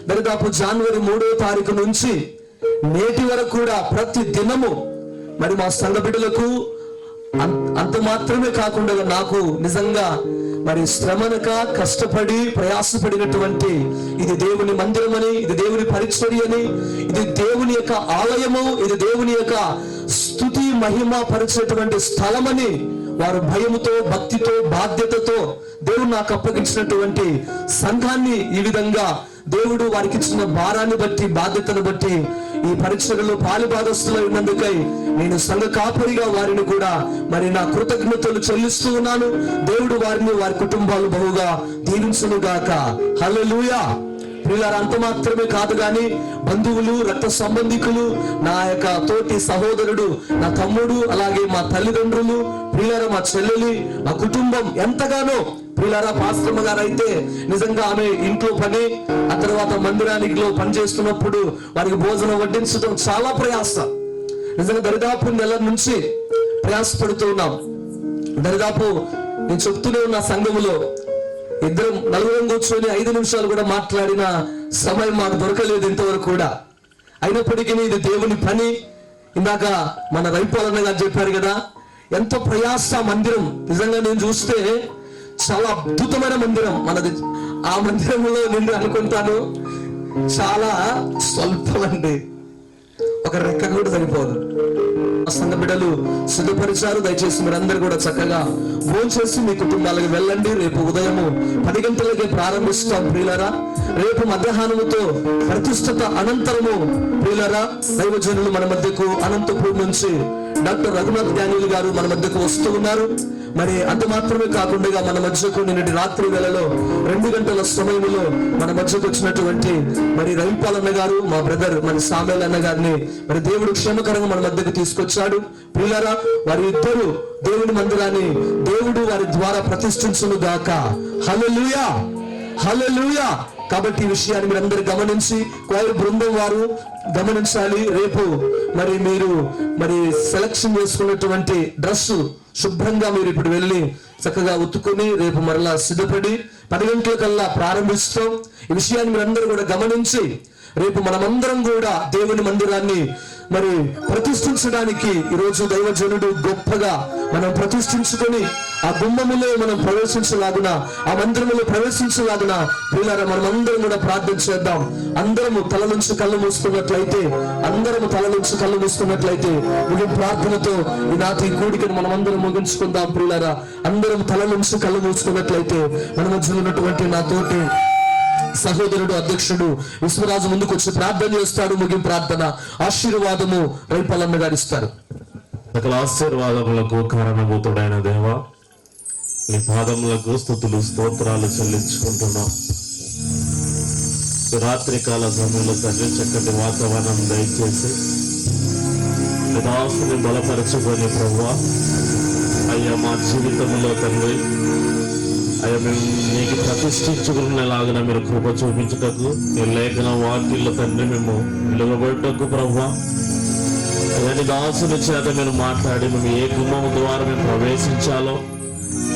దరిదాపు జనవరి 3వ తారీఖు నుంచి నేటి వరకు కూడా ప్రతి దినము మరి మా సంఘ బిడ్డలకు అంత మాత్రమే కాకుండా నాకు నిజంగా మరి శ్రమనక కష్టపడి ప్రయాసపడినటువంటి ఇది దేవుని మందిరమని, ఇది దేవుని పరిచర్య అని, ఇది దేవుని యొక్క ఆలయము, ఇది దేవుని యొక్క స్తుతి మహిమ పరిచేటువంటి స్థలమని వారు భయముతో, భక్తితో, బాధ్యతతో దేవుడు నాకు అప్పగించినటువంటి సంఘాన్ని ఈ విధంగా దేవుడు వారికి ఇచ్చిన భారాన్ని బట్టి, బాధ్యతను బట్టి ఈ పరిచర్యలో పాలుభాగస్తులై ఉన్నందుకై నేను సంఘ కాపరిగా వారిని కూడా మరి నా కృతజ్ఞతలు చెల్లిస్తూ ఉన్నాను. దేవుడు వారిని వారి కుటుంబాలు బహుగా దీవించును గాక. హల్లెలూయా. ప్రియులారా, అంత మాత్రమే కాదు గాని బంధువులు, రక్త సంబంధికులు, నా యొక్క తోటి సహోదరుడు, నా తమ్ముడు, అలాగే మా తల్లిదండ్రులు, ప్రియులారా మా చెల్లెలి, మా కుటుంబం ఎంతగానో ప్రియులారా, పాస్టమ్మ గారు అయితే నిజంగా ఆమె ఇంట్లో పని, ఆ తర్వాత మందిరానికిలో పని చేస్తున్నప్పుడు వారికి భోజనం వడ్డించడం చాలా ప్రయాస. నిజంగా దరిదాపు నెల నుంచి ప్రయాసపడుతూ ఉన్నాం. దరిదాపు నేను చెప్తూనే ఉన్న సంఘములో నలుగురం కూర్చొని 5 నిమిషాలు కూడా మాట్లాడిన సమయం మాకు దొరకలేదు ఇంతవరకు కూడా. అయినప్పటికీ ఇది దేవుని పని. ఇందాక మన రైపాలన్న గారు చెప్పారు కదా, ఎంతో ప్రయాస మందిరం. నిజంగా నేను చూస్తే చాలా అద్భుతమైన మందిరం మనది. ఆ మందిరంలో నేను అనుకుంటాను చాలా స్వల్పమండి, ఒక రెక్క కూడా సరిపోదు. సంఘ బిడ్డలు సిద్ధపరిచారు. దయచేసి మీరందరూ కూడా చక్కగా భోంచేసి మీ కుటుంబాలకు వెళ్ళండి. రేపు ఉదయము 10 గంటలకే ప్రారంభిస్తాం ప్రియులారా. రేపు మధ్యాహ్నముతో ప్రతిష్ఠత అనంతరము ప్రియులారా దైవజనులు మన మధ్యకు అనంతపూర్ నుంచి డాక్టర్ రఘునాథ్ డానియల్ గారు మన మధ్యకు వస్తూ ఉన్నారు. మరి అంత మాత్రమే కాకుండా మన మధ్యకు నిన్నటి రాత్రి వేళలో 2 గంటల సమయంలో మన మధ్యకు వచ్చినటువంటి మరి రైపాలన్న గారు, మా బ్రదర్ మరి సామేల్ అన్న గారిని మరి దేవుడు క్షేమకరంగా మన మధ్యకు తీసుకొచ్చాడు. ప్రియులారా, వారి ఇద్దరు దేవుని మందిరాన్ని దేవుడు వారి ద్వారా ప్రతిష్ఠించును గాక. హల్లెలూయా, హల్లెలూయా. కాబట్టి ఈ విషయాన్ని మీరు అందరు గమనించి క్వైర్ బృందం వారు గమనించాలి. రేపు మరి మీరు మరి సెలక్షన్ చేసుకున్నటువంటి డ్రెస్ శుభ్రంగా మీరు ఇప్పుడు వెళ్ళి చక్కగా ఉత్తుకొని రేపు మరలా సిద్ధపడి 10 గంటలకల్లా ప్రారంభిస్తాం. ఈ విషయాన్ని మీరు అందరూ కూడా గమనించి రేపు మనమందరం కూడా దేవుని మందిరాన్ని మరి ప్రతిష్ఠించడానికి ఈరోజు దైవజనుడు గొప్పగా మనం ప్రతిష్ఠించుకొని ఆ గుమ్మములో మనం ప్రవేశించలాగున, ఆ మందిరములో ప్రవేశించలాగున ప్రియులారా మనం అందరం కూడా ప్రార్థన చేద్దాం. అందరము తల నుంచి కళ్ళు మూసుకున్నట్లయితే ముగింపు ప్రార్థనతో ఈనాటి కూడికను మనం అందరం ముగించుకుందాం. ప్రియులారా, అందరం తల నుంచి కళ్ళు మూసుకున్నట్లయితే మన మధ్యలో ఉన్నటువంటి నా తోటి సహోదరుడు అధ్యక్షుడు విశ్వరాజు ముందుకు వచ్చి ప్రార్థన చేస్తాడు. ముగింపు ప్రార్థన ఆశీర్వాదము రైపాలన్న గారు ఇస్తారు. సకల ఆశీర్వాదములకు కారణభూతుడైన దేవ, నీ పాదములకు స్తుతులు స్తోత్రాలు చెల్లించుకుంటున్నాం. రాత్రి కాల సమయంలో తండ్రి చక్కటి వాతావరణం దయచేసి దాసుని బలపరచుకొని ప్రభువా, అయ్యా మా జీవితంలో తండ్రి అయ్యా మేము నీకు ప్రతిష్ఠించుకునేలాగా మీరు కృప చూపించుటకు, నీ లేఖన వాక్యాల తండ్రి మేము నిలబడటకు ప్రభువా, అయ్యా నీ దాసుని చేత మీరు మాట్లాడి మేము ఏ గుమ్మము ద్వారా మేము ప్రవేశించాలో,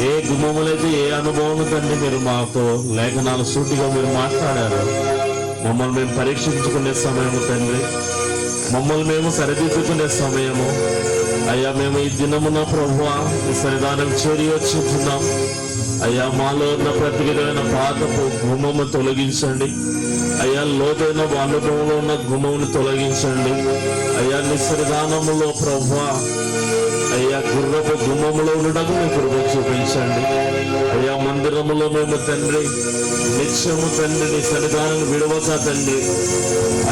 ఏ గుమ్మములైతే ఏ అనుభవం తండ్రి మీరు మాతో లేఖనాలు సూటిగా మీరు మాట్లాడారు. మమ్మల్ని మేము పరీక్షించుకునే సమయము తండ్రి, మమ్మల్ని మేము సరిదిద్దుకునే సమయము అయ్యా. మేము ఈ దినమున ప్రభువా ఈ సన్నిధానం చేరి వచ్చుతున్నాం అయ్యా. మాలో ఉన్న ప్రతి విధమైన పాతపు గుమ్మము తొలగించండి అయ్యా. లోతైన అనుభవంలో ఉన్న గుమ్మమును తొలగించండి అయ్యా. నీ సన్నిధానములో ప్రభువా అయ్యా గుర్రపు గుమ్మములో ఉండటకు మీ కృప చూపించండి అయ్యా. మందిరములో మేము తండ్రి నిత్యము తండ్రి నీ సన్నిధానం విడవక తండ్రి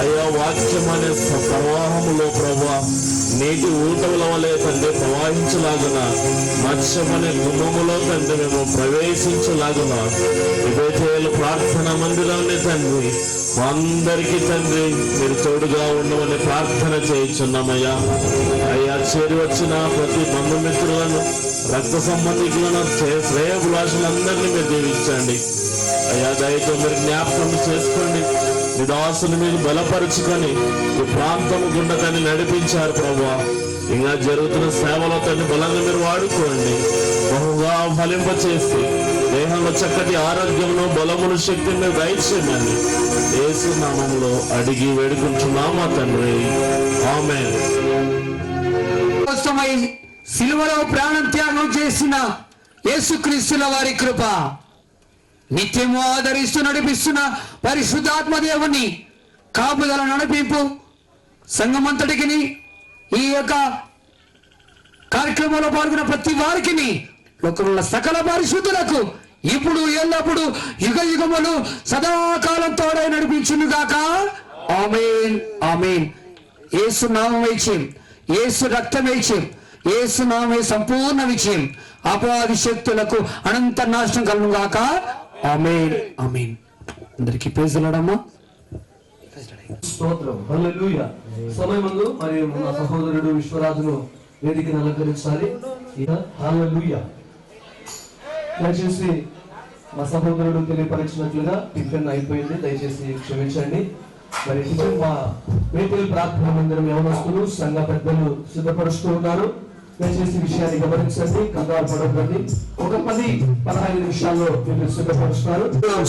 అయ్యా వాక్యం అనే ప్రవాహములో ప్రభువా నీటి ఊటల వలె తండ్రి ప్రవాహించలాగున మత్స్యమనే గుమ్మములో తండ్రి మేము ప్రవేశించలాగున విభేచేయుల ప్రార్థన మందిరాన్ని తండ్రి అందరికీ తండ్రి మీరు తోడుగా ఉండమని ప్రార్థన చేయించున్నామయ్యా. అయ్యా చేరి వచ్చిన ప్రతి బంధుమిత్రులను, రక్త సంబంధికులను, శ్రేయభిలాషులందరినీ మీరు దీవించండి అయ్యా. దయతో మీరు జ్ఞాపకం చేసుకోండి. మీ దాసుని మీరు బలపరుచుకొని ఈ ప్రాంతము గుండా తన్ని నడిపించారు ప్రభువా. ఇంకా జరుగుతున్న సేవలో తన్ని బలంగా మీరు వాడుకోండి, బహుగా ఫలింప చేసి దేహంలో చక్కటి ఆరోగ్యమును బలమును శక్తిని మీరు దయచేయండి. యేసు నామములో అడిగి వేడుకుంటున్నామా తండ్రి, ఆమేన్. కోసమై సిలువలో ప్రాణం త్యాగం చేసిన యేసుక్రీస్తుల వారి కృప, నిత్యము ఆదరిస్తూ నడిపిస్తున్న పరిశుద్ధాత్మ దేవుని కాపుదల నడిపింపు సంఘమంతటికి, ఈ యొక్క కార్యక్రమంలో పాల్గొన్న ప్రతి వారికి, లోకంలో సకల పరిశుద్ధులకు ఇప్పుడు ఎల్లప్పుడు యుగ యుగములు సదాకాలం తోడై నడిపించును గాక. ఆమేన్, ఆమేన్. యేసు నామమే విజయం, యేసు రక్తమే విజయం, యేసు నామమే సంపూర్ణ విజయం. అపవాది శక్తులకు అనంత నాశనం కలుగును గాక. ఆమేన్, ఆమేన్. అందరికీ ప్రైజ్లాడమ్మా. స్తోత్రం, హల్లెలూయా. సమయమందు మరి మన సహోదరుడు విశ్వరాజును వేదికను అలంకరించాలి. హల్లెలూయా. దయచేసి మా సహోదరుడు తెలియపరిచినట్లుగా టిఫిన్ అయిపోయింది, దయచేసి క్షమించండి. మరి టిఫిన్ మా వేదిక ప్రార్థన మందిరం యవనస్తులు సంఘ పెద్దలు సిద్ధపరుస్తూ ఉన్నారు. దయచేసి విషయాన్ని గమనించండి, కంగారు పడకండి. ఒక 10-15 నిమిషాల్లో మీరు సిద్ధపరుస్తారు.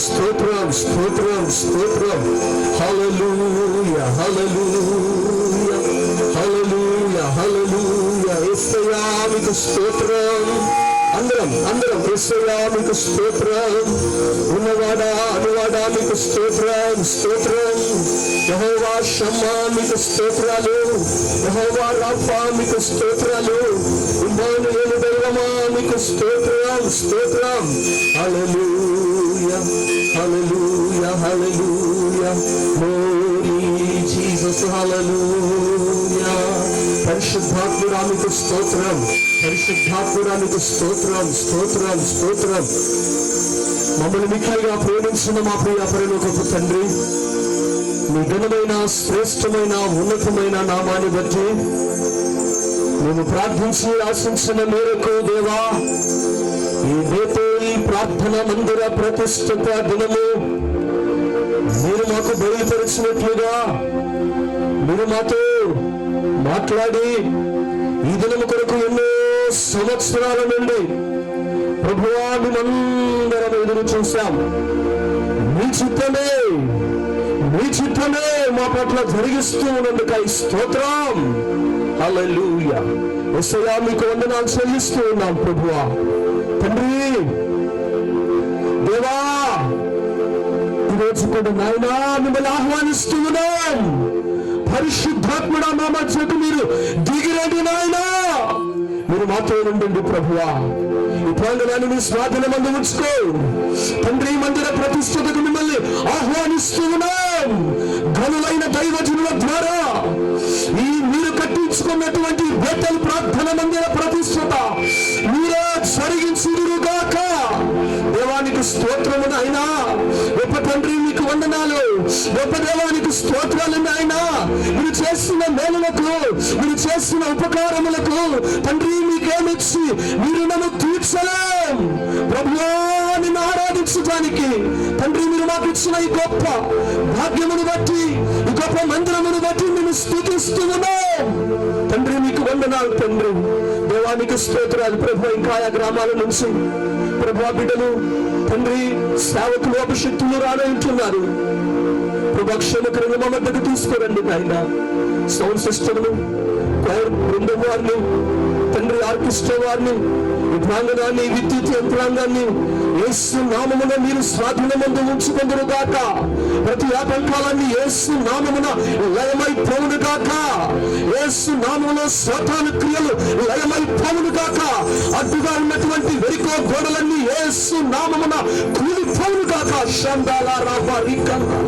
స్తోత్రం, స్తోత్రం, స్తోత్రం. హల్లెలూయా, హల్లెలూయా, హల్లెలూయా, హల్లెలూయా. యేసయ్యా మీకు స్తోత్రం. అందరం యేసయ్యా మీకు స్తోత్రం. ఉన్నవాడా అనువాడా మీకు స్తోత్రం, స్తోత్రం. యెహోవా షమ్మా మీకు స్తోత్రాలు, యెహోవా రాఫా మీకు స్తోత్రాలు, ఇమ్మానుయేలు దైవమా మీకు స్తోత్రం, స్తోత్రం. హల్లెలూయా, హల్లెలూయా, హల్లెలూయా. గ్లోరీ జీసస్, హల్లెలూయా. పరిశుద్ధాత్ముడా మీకు స్తోత్రం, పరిశుద్ధాత్ముడా మీకు స్తోత్రం, స్తోత్రం, స్తోత్రం. మమ్మల్ని మిక్కిలిగా ప్రేమించిన మా ప్రియ పరలోకపు తండ్రి, మీ ఘనమైన శ్రేష్టమైన ఉన్నతమైన నామాన్ని బట్టి మేము ప్రార్థించి ఆశించిన మేరకు దేవా, ఈ బేతేల్ ప్రార్థన మందిర ప్రతిష్ఠిత దినము మీరు మాకు బయలుపరిచినట్లుగా మీరు మాతో మాట్లాడి ఈ దినము కొరకు ఎన్నో సంవత్సరాల నుండి ప్రభువా మేమందరం ఎదురు చూశాం. మీ చిత్తమే మా పట్ల జరిగిస్తూ ఉన్నందుకై స్తోత్రం. హల్లెలూయా. యేసయ్యా మీకు వందనాలు చెల్లిస్తూ ఉన్నాం ప్రభువా. తండ్రి దేవా, ఈరోజు కూడా నాయనా మిమ్మల్ని ఆహ్వానిస్తూ ఉన్నాం. పరిశుద్ధాత్ముడా మా మధ్యకు మీరు దిగిరండి నాయనా, మీరు మాతో ఉండండి ప్రభువా. ఈ ప్రాంగణాన్ని మీ స్వాధీనమందు ఉంచుకో తండ్రి. మందిర ప్రతిష్ఠతకు మిమ్మల్ని ఆహ్వానిస్తూ ఉన్నాం. ఘనులైన దైవజనుల ద్వారా ఈ మీరు కట్టించుకున్నటువంటి బేతేల్ ప్రార్థన మందిర ప్రతిష్ఠత మీరే జరిగించుదురుగాక. దేవానికి స్తోత్రము నాయనా. గొప్ప తండ్రి మీకు వందనాలు, గొప్ప దేవానికి స్తోత్రాలు నాయనా. మీరు చేస్తున్న మేలులకు, మీరు చేస్తున్న ఉపకారములకు తండ్రి మీకేమిచ్చి మీరు నన్ను తీర్చలేం ప్రభువా. నిన్ను ఆరాధించడానికి తండ్రి మీరు మాకు ఇచ్చిన ఈ గొప్ప భాగ్యమును బట్టి, ఈ గొప్ప మందిరమును బట్టి మేము స్తుతిస్తూ ఉన్నాం తండ్రి. మీకు వందనాలు తండ్రి. దేవానికి స్తోత్రాలు ప్రభు. ఇంకా ఆ గ్రామాల నుంచి ప్రభు బిడ్డలు తండ్రి సేవకులు అభిషక్తులు రానంటున్నారు ప్రభు. క్షేమకరంగా మా మధ్యకు తీసుకురండి నాయన. సౌండ్ సిస్టమ్ను, బృందం వారిని తండ్రి, ఆర్కెస్ట్రా వారిని, ఈ ప్రాంగణాన్ని, విద్యుత్ యంత్రాంగాన్ని యేసు నామమున మీరు స్వాధీనమందు ఉంచుకొందురు గాక. ప్రతి ఆటంకాలన్నీ యేసు నామమున లయమైపోవును గాక. యేసు నామములో సాతాను క్రియలు లయమైపోవును గాక. అడ్డుగా ఉన్నటువంటి వెరికో గోడలన్నీ యేసు నామమున కూలిపోవును గాక. షందాల రాబా రికల్లా.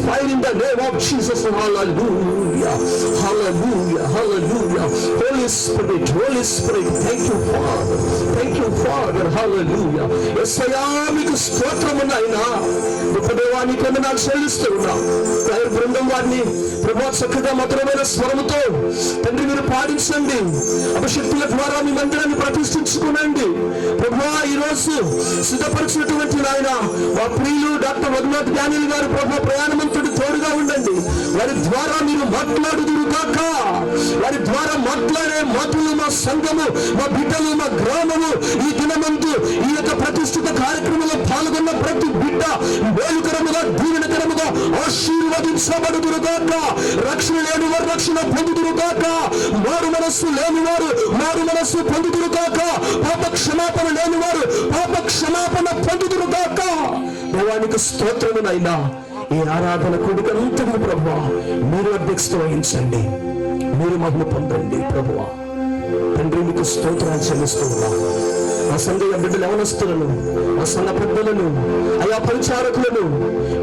Fire in the name of Jesus. Hallelujah, hallelujah, hallelujah. Holy Spirit, Holy Spirit, thank you Father, thank you Father. Hallelujah. యేసయ్యా మీకు స్తోత్రము నాయనా. గొప్ప దేవానికి వందనాలు చెల్లిస్తూ ఉన్నాం. ప్రేయర్ బృందం వారిని ప్రభు చక్కగా మధురమైన స్వరముతో తండ్రి మీరు పాడించండి. అభిషక్తుల ద్వారా మీ మందిరాన్ని ప్రతిష్ఠించుకునండి ప్రభు. ఈ రోజు సిద్ధపరిచినటువంటి నాయన మా ప్రియులు డాక్టర్ రఘునాథ్ జ్ఞానిల్ గారు ప్రభు ప్రయాణమంతుడు తోడుగా ఉండండి. వారి ద్వారా మీరు మాట్లాడుదురు కాక. వారి ద్వారా మాట్లాడే మాటలు మా సంఘము, మా బిడ్డలు, మా గ్రామము ఈ దినమందు ఈ యొక్క ప్రతిష్ఠిత కార్యక్రమంలో పాల్గొన్న ప్రతి బిడ్డ మేలుకరముగా, దీవెనకరముగా ఆశీర్వదించబడుదురు గాక. రక్షణ లేని వారు రక్షణ పొందుదురు గాక. మారు మనస్సు లేని వారు మారు మనస్సు పొందుదురు గాక. పాప క్షమాపణ లేని వారు పాప క్షమాపణ పొందుదురు గాక. దేవానికి స్తోత్రమునైనా. ఈ ఆరాధన కూడికంతటి ప్రభువా మీరు అధ్యక్షత వహించండి, మీరు మహిమ పొందండి ప్రభువా. తండ్రి మీకు స్తోత్రాలు చెల్లిస్తూ ఉన్నాం. ఆ సంఘ బిడ్డలు యవనస్తులను, ఆ సంఘ పెద్దలను, ఆయా పరిచారకులను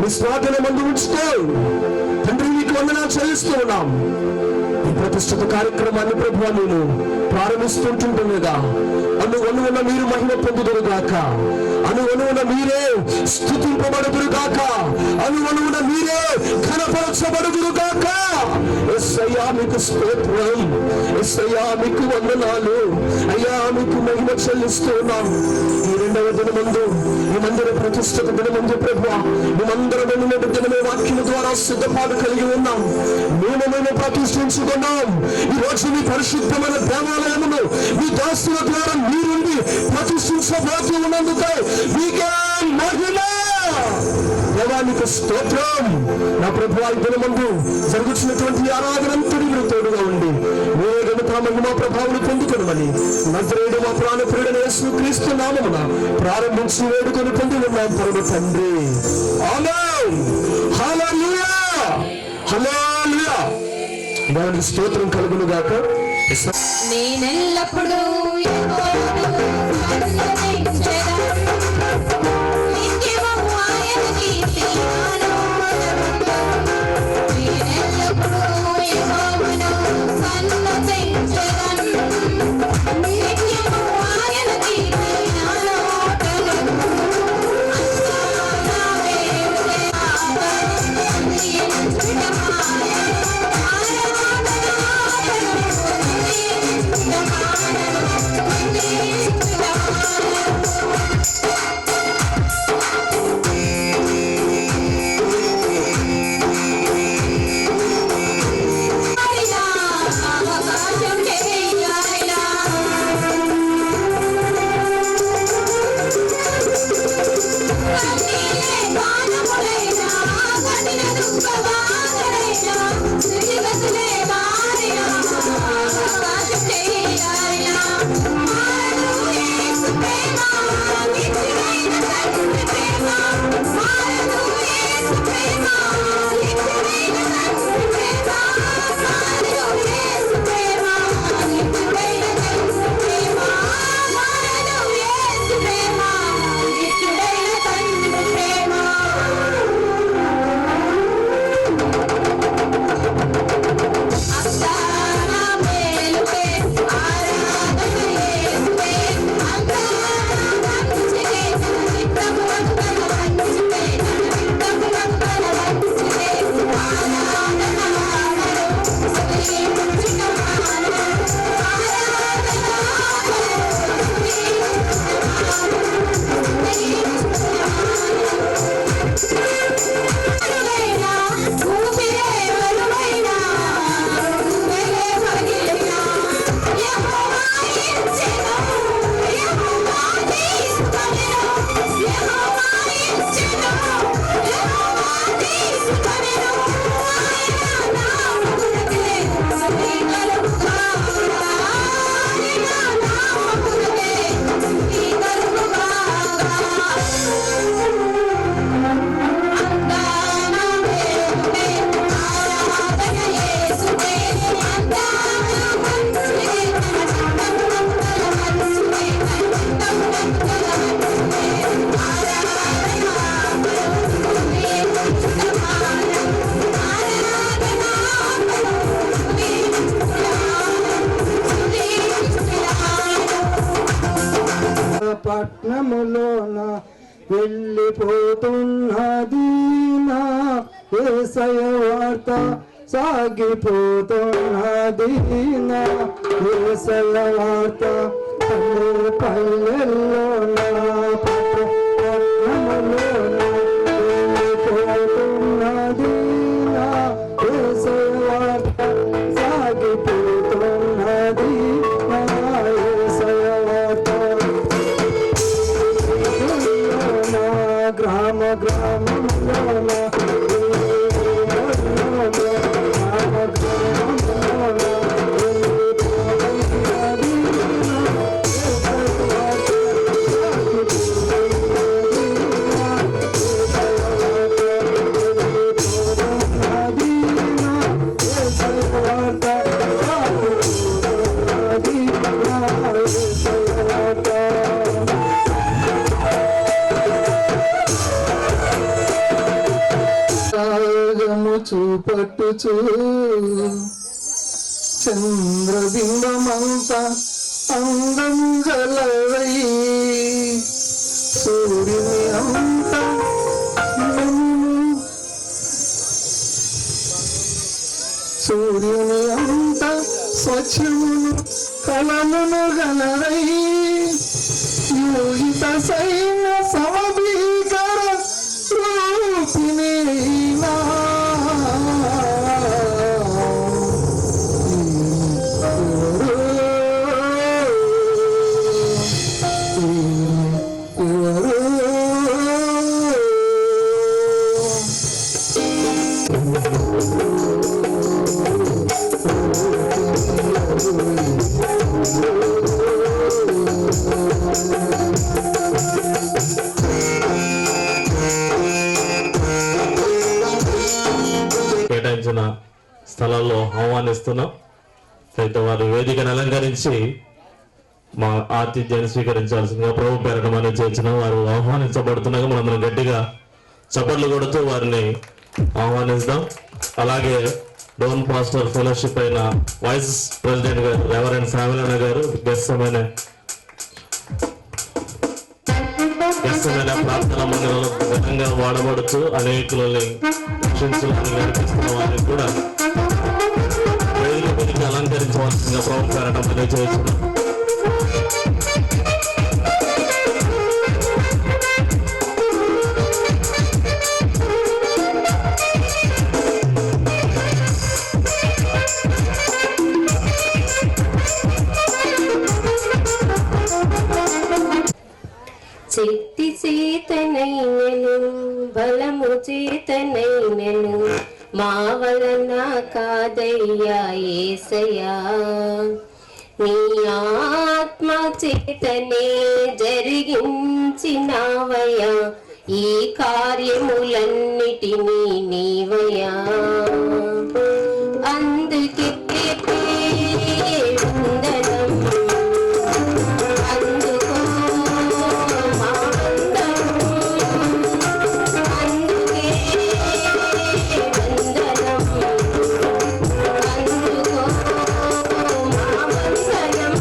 మీ స్వాధీనమందు ఉంచుకో తండ్రి. మీకు వందనాలు చెల్లిస్తూ ఉన్నాం. ఈ ప్రతిష్ఠిత కార్యక్రమాన్ని ప్రభువా నేను ప్రారంభిస్తుంటుండగా అనువనువున మీరు మహిమ పొందుదురు గాక, అనువనువున మీరే స్తుతింపబడుదురు గాక, అనువనువున మీరే ఘనపరచబడుదురు గాక. యేసయ్యా మీకు స్తోత్రం, యేసయ్యా మీకు వందనాలు అయ్యా, మీకు మహిమ చెల్లిస్తున్నాం. ఈ రెండవ దినమందు, ఈ మందిర ప్రతిష్ఠిత దినమందు ప్రభువా మేమందరం నిన్నటి దినమే వాక్యం ద్వారా సిద్ధపాటు కలిగి ఉన్నాం. మేము ప్రతిష్ఠించుకున్నాం. ఈ రోజు మీ పరిశుద్ధమైన దేవాలయమును మీ దాసుల ద్వారా మీరుండి ప్రతిష్ఠించబోతూ ఉన్నందుకు మీకే మహిమ. దేవానికి స్తోత్రం. నా ప్రభువా ఈ దినమందు జరుగుతున్నటువంటి ఆరాధనంతటి మీరు తోడుగా ఉండి మీరే ఘనత మహిమ ప్రభావం పొందుకొనమని నజరేయుడు మా ప్రాణ ప్రియుడైన యేసుక్రీస్తు నామమున ప్రారంభించి వేడుకొని పొంది ఉన్నాం పరమ తండ్రి. ఆమేన్. హల్లెలూయా, హల్లెలూయా. దేవునికి స్తోత్రం కలుగును గాక. నేనెల్లప్పుడూ పట్నములోన వెళ్ళిపోతున్నది నా యేసయ్య వార్త సాగిపోతున్నది నా యేసయ్య వార్త పల్లెల్లోన పట్నములోన వెళ్ళిపోతున్నది నా యేసయ్య వార్త సాగిపోతున్నది నా యేసయ్య వార్త. గ్రామ గ్రామంలోన చూపుచూ చంద్రబింబమంత అందం గలవై సూర్యుని అంత సూర్యుని అంత స్వచ్ఛమును కళలను గలవై యోగిత సైన్య సమభీకర రూపిణీనా కేటాయించిన స్థలాల్లో ఆహ్వానిస్తున్నాం. అయితే వారు వేదికను అలంకరించి మా ఆతిథ్యాన్ని స్వీకరించాల్సిందిగా ప్రభు పేరట మనం చేర్చిన వారు ఆహ్వానించబడుతున్నాగా మనం గట్టిగా చప్పట్లు కొడుతూ వారిని ఆహ్వానిస్తాం. అలాగే డోన్ పాస్టర్ ఫెలోషిప్ అయిన వైస్ ప్రెసిడెంట్ గారు రెవరెండ్ శ్యామలన్న గారు వ్యస్తమైన ప్రార్థన మందిరంలో ఘనంగా వాడబడుతూ అనేకులని రక్షించాలని నడిపిస్తున్న వారిని కూడా వేదికకి అలంకరించవలసిందిగా ప్రభు పేరట మనం చేస్తున్నాం. శక్తి చేతనైనను బలము చేతనైనను మా వలన కాదయ్యా యేసయ్యా నీ ఆత్మ చేతనే జరిగించినావయ్యా ఈ కార్యములన్నిటినీ నీవయ్యా అందుకే వందనం అందుకో మా వందనం అందుకే వందనం అందుకో మా వందనం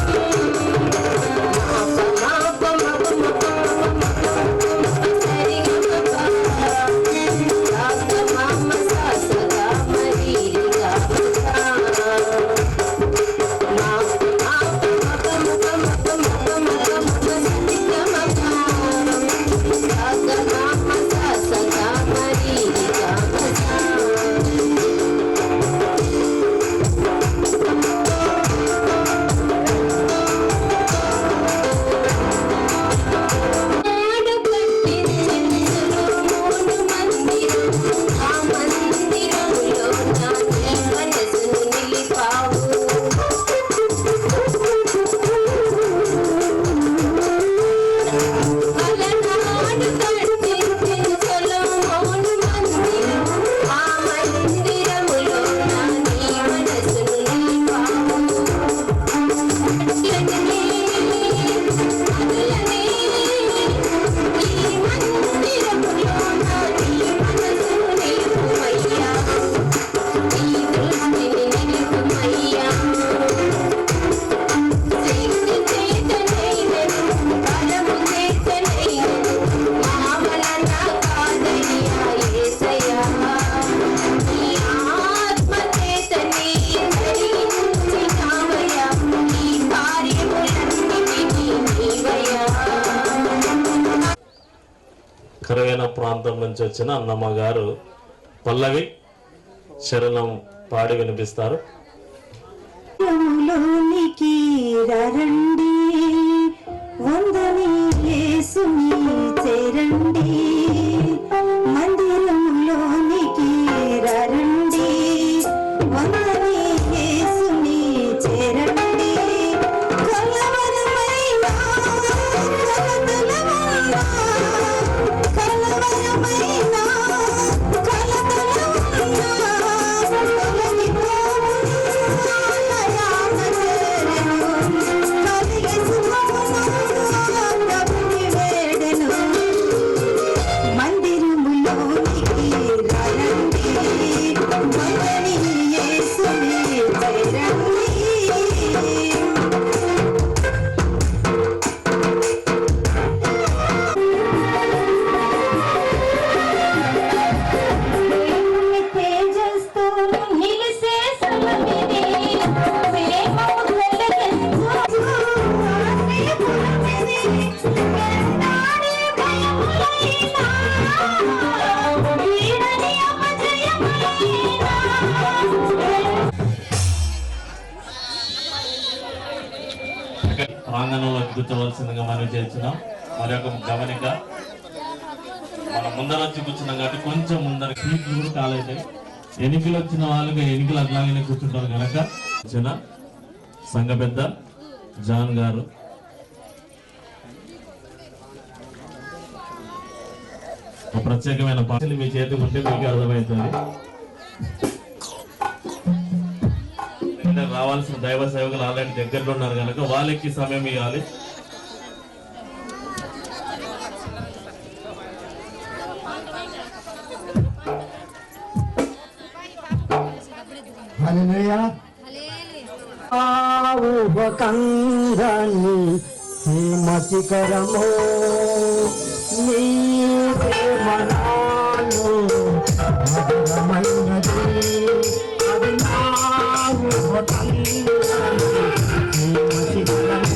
కరవేన ప్రాంతం నుంచి వచ్చిన అన్నమ్మ గారు పల్లవి శరణం పాడి వినిపిస్తారు. లోనికి రండి వందని యేసుని చేరండి మందిరంలోనికి రండి వందని యేసుని చేరండి కలవరమైన కలతలమైన ప్రాంగణంలోకి కూర్చోవలసిందిగా మనం చేస్తున్నాం. మరి ఒక గమనిక, మనం ముందర వచ్చి కూర్చున్నాం కాబట్టి కొంచెం ముందర సీట్లు కూడా కాలేదు. ఎన్నికలు వచ్చిన వాళ్ళకి ఎన్నికలు అట్లాగనే కూర్చుంటారు కనుక వచ్చిన సంఘ పెద్ద జాన్ గారు ఒక ప్రత్యేకమైన పాటలు మీ చేతికి ఉంటే మీకు అర్థమవుతుంది. రావాల్సిన దైవ సేవకులు ఆల్రెడీ దగ్గరలో ఉన్నారు కనుక వాళ్ళకి సమయం ఇవ్వాలి. కందాన్ని మతికరమో నీ ప్రేమనాలు మధురమైనది అది నా కందాన్ని మతికరమో.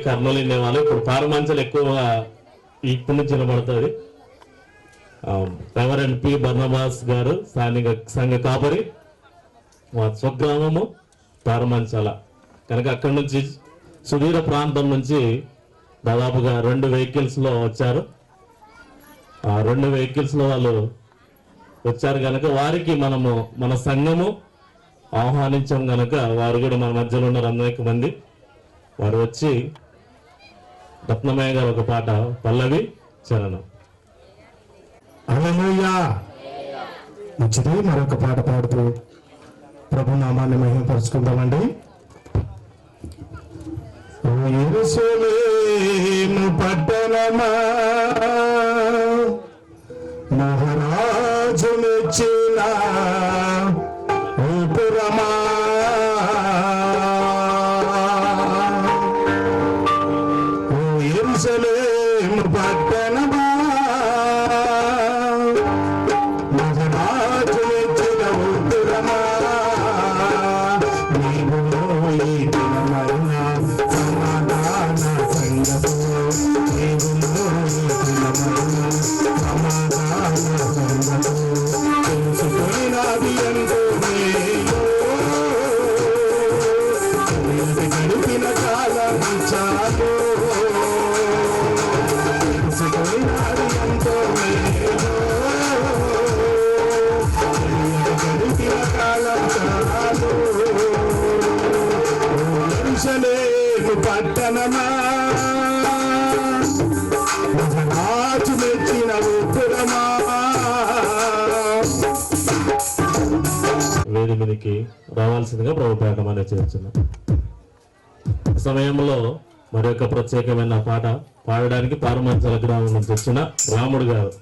కర్నూలు వాళ్ళు ఇప్పుడు పారమాంచలు ఎక్కువగా ఇప్పటి నుంచి వినబడుతుంది. రెవరెండ్ పి బర్నబాస్ గారు స్థానిక సంఘ కాపరి, మా స్వగ్రామము పారమాంచాల కనుక అక్కడి నుంచి సుదూర ప్రాంతం నుంచి దాదాపుగా 2 వెహికల్స్ లో వచ్చారు. ఆ 2 వెహికల్స్ లో వాళ్ళు వచ్చారు కనుక వారికి మనము మన సంఘము ఆహ్వానించాం కనుక వారు కూడా మన మధ్యలో ఉన్నారు అనేక మంది. వారు వచ్చి రత్నమయ్య గారు ఒక పాట పల్లవి చరణం. హల్లెలూయా. మంచిది, మరొక పాట పాడుతూ ప్రభు నామాన్ని మహిమపరుచుకుందామండి. ఓ యెరూషలేము పట్టణమా, మహారాజు మెచ్చిన ఓ పురమా, ఓ యెరూషలేము పట్టణమా, మహారాజు మెచ్చిన ఓ పురమా, నీవు ఈ దినమైన సమాధాన సంగము, నీవు ఈ దినమైన సమాధాన సంగము తెలుసుకొనినాది ఎంతో మేలు, గడిపిన కాలం చాలు, తెలుసుకొనినాది ఎంతో మేలు, గడిపిన కాలం చాలు. యెరూషలేము పట్టణమా, మహారాజు మెచ్చిన ఉత్తరమా. వేది మీదకి రావాల్సిందిగా ప్రభుపేట మనం చేస్తున్నాం. ఈ సమయంలో మరి యొక్క ప్రత్యేకమైన పాట పాడడానికి పారమాంచల గ్రామం నుంచి వచ్చిన రాముడు గారు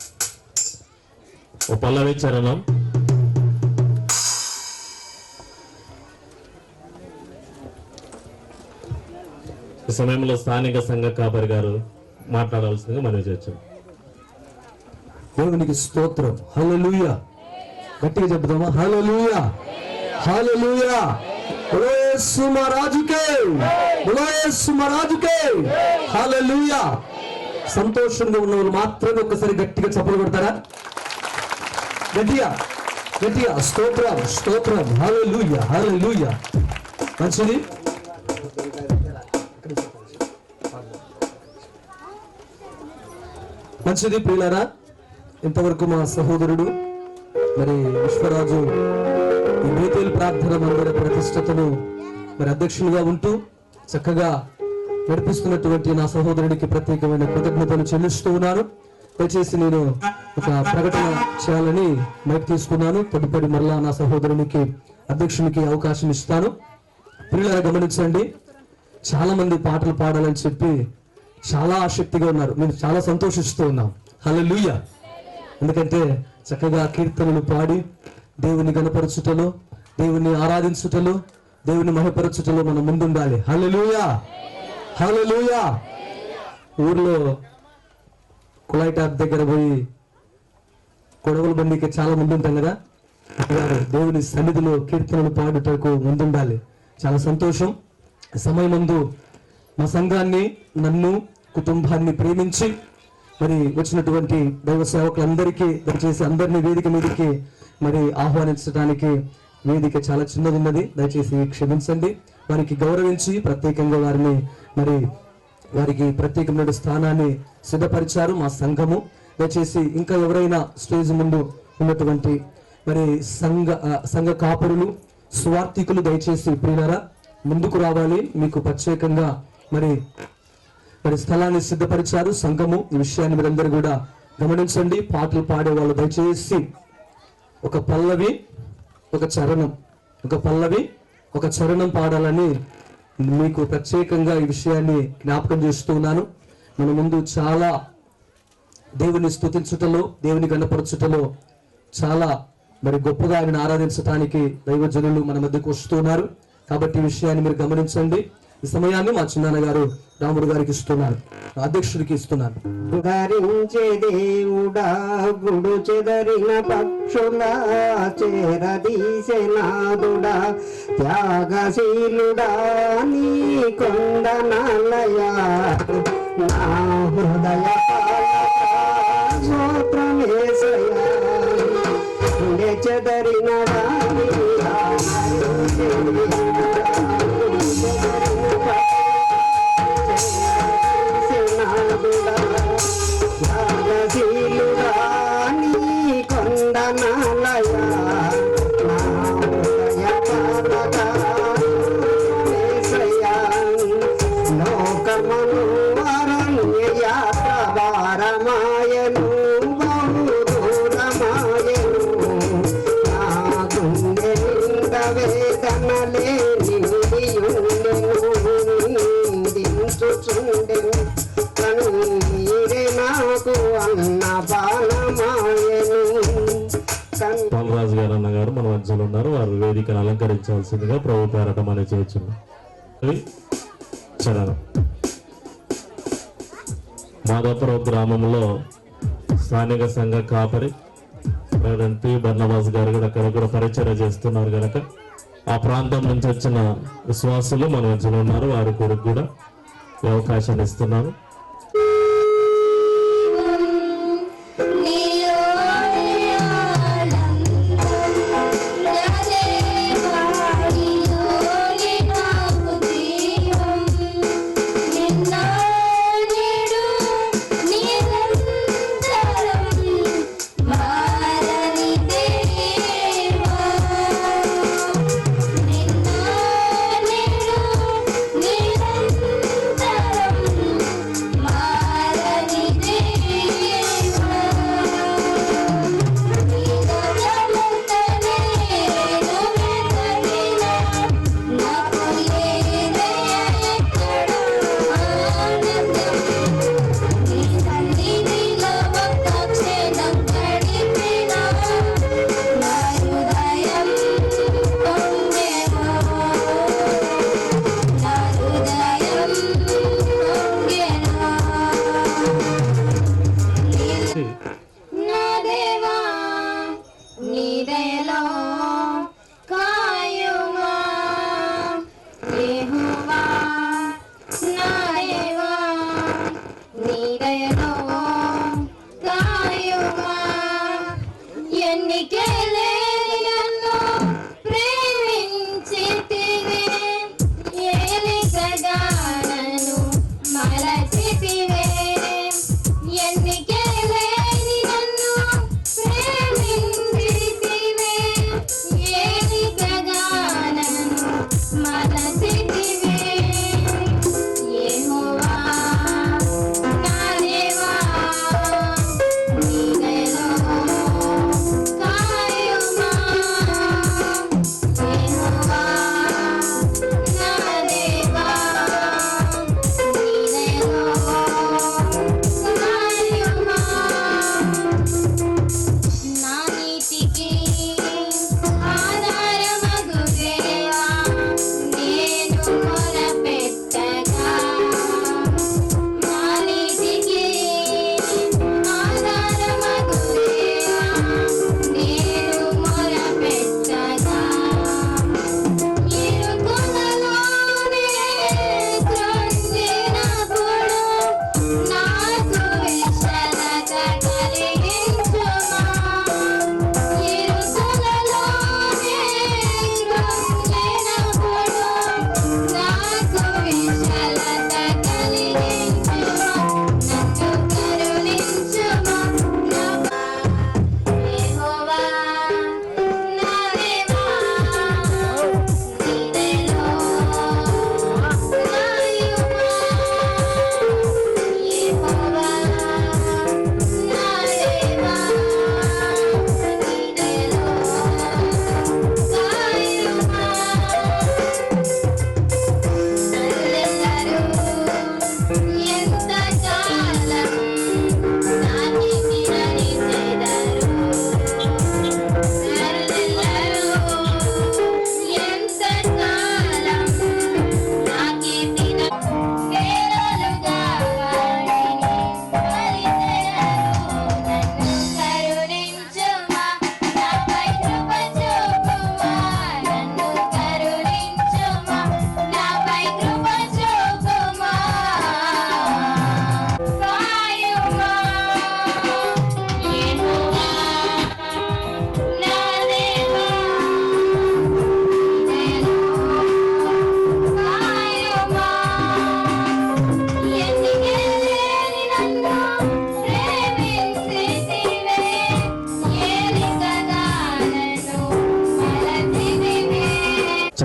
ఓ పల్లవి చరణం. ఈ సమయంలో స్థానిక సంఘ కాపరి గారు మాట్లాడాల్సిందిగా మనం చేస్తున్నాం. దేవునికి స్తోత్రం. హల్లెలూయా. గట్టిగా చెప్తామా? హల్లెలూయా, హల్లెలూయా. బోలో యేసు మహారాజుకే, బోలో యేసు మహారాజుకే, హల్లెలూయా. సంతోషంగా ఉన్న వాళ్ళు మాత్రమే ఒక్కసారి గట్టిగా చప్పట్లు కొడతారా? గట్టిగా గట్టిగా స్తోత్రం, స్తోత్రం. హల్లెలూయా, హల్లెలూయా. మంచిది. మంచిది ప్రియులారా, ఇంతవరకు మా సహోదరుడు మరి విశ్వరాజు ఈ బేతేలు ప్రార్థన మందిర ప్రతిష్టతను మరి అధ్యక్షులుగా ఉంటూ చక్కగా నడిపిస్తున్నటువంటి నా సహోదరుడికి ప్రత్యేకమైన కృతజ్ఞతలు చెల్లిస్తూ ఉన్నాను. దయచేసి నేను ఒక ప్రకటన చేయాలని మైక్ తీసుకున్నాను. తదుపరి మరలా నా సహోదరునికి అధ్యక్షునికి అవకాశం ఇస్తాను. పిల్లలు గమనించండి, చాలా మంది పాటలు పాడాలని చెప్పి చాలా ఆసక్తిగా ఉన్నారు. మేము చాలా సంతోషిస్తూ ఉన్నాం. హల్లెలూయా. ఎందుకంటే చక్కగా కీర్తనలు పాడి దేవుని గణపరచుటలో, దేవుని ఆరాధించుటలో, దేవుని మహిమపరచుటలో మనం ముందుండాలి. హల్లెలూయా, హల్లెలూయా. ఊర్లో కుళాయి ట్యాప్ దగ్గర పోయి కొడవల బండికి చాలా ముందుంటాం కదా, అక్కడ దేవుని సన్నిధిలో కీర్తనలు పాడుటకు ముందుండాలి. చాలా సంతోషం. సమయం ముందు మా సంఘాన్ని, నన్ను, కుటుంబాన్ని ప్రేమించి మరి వచ్చినటువంటి దైవ సేవకులందరికీ దయచేసి అందరినీ వేదిక మీదకి మరి ఆహ్వానించడానికి వేదిక చాలా చిన్నది ఉన్నది, దయచేసి క్షమించండి. వారికి గౌరవించి ప్రత్యేకంగా వారికి ప్రత్యేకమైన స్థానాన్ని సిద్ధపరిచారు మా సంఘము. దయచేసి ఇంకా ఎవరైనా స్టేజ్ ముందు ఉన్నటువంటి మరి సంఘ కాపురులు, స్వార్థికులు దయచేసి ప్రియులారా ముందుకు రావాలి. మీకు ప్రత్యేకంగా మరి స్థలాన్ని సిద్ధపరిచారు సంఘము. ఈ విషయాన్ని మీరందరూ కూడా గమనించండి. పాటలు పాడే వాళ్ళు దయచేసి ఒక పల్లవి ఒక చరణం పాడాలని మీకు ప్రత్యేకంగా ఈ విషయాన్ని జ్ఞాపకం చేస్తున్నాను. మన ముందు చాలా దేవుని స్తుతించుటలో, దేవుని గణపరచుటలో చాలా మరి గొప్పగా ఆయనను ఆరాధించడానికి దైవజనులు మన మధ్యకు వస్తున్నారు. కాబట్టి ఈ విషయాన్ని మీరు గమనించండి. ఈ సమయాన్ని మా చిన్నాన్న గారు రాముడు గారికి ఇస్తున్నారు, అధ్యక్షుడికి ఇస్తున్నాను. ధరించే దేవుడా గుడు చెదరిన పక్షులా చేరదీసెనాదుడా త్యాగశీలుడా నీ కొండనాలయా నా హృదయ స్తోత్రమేసయా గుడి చెదరిన పాలరాజు గారు అన్న గారు మన మధ్యలో ఉన్నారు. వారు వేదికను అలంకరించాల్సిందిగా ప్రభు పేరట మనం చేస్తున్నాం. చరణం. మాదాపురం గ్రామంలో స్థానిక సంఘ కాపరి పి బర్నబాస్ గారు కూడా అక్కడ కూడా పరిచర్య చేస్తున్నారు కనుక ఆ ప్రాంతం నుంచి వచ్చిన విశ్వాసులు మన మధ్యలో ఉన్నారు. వారి కొరకు కూడా ఈ అవకాశాన్ని ఇస్తున్నాను.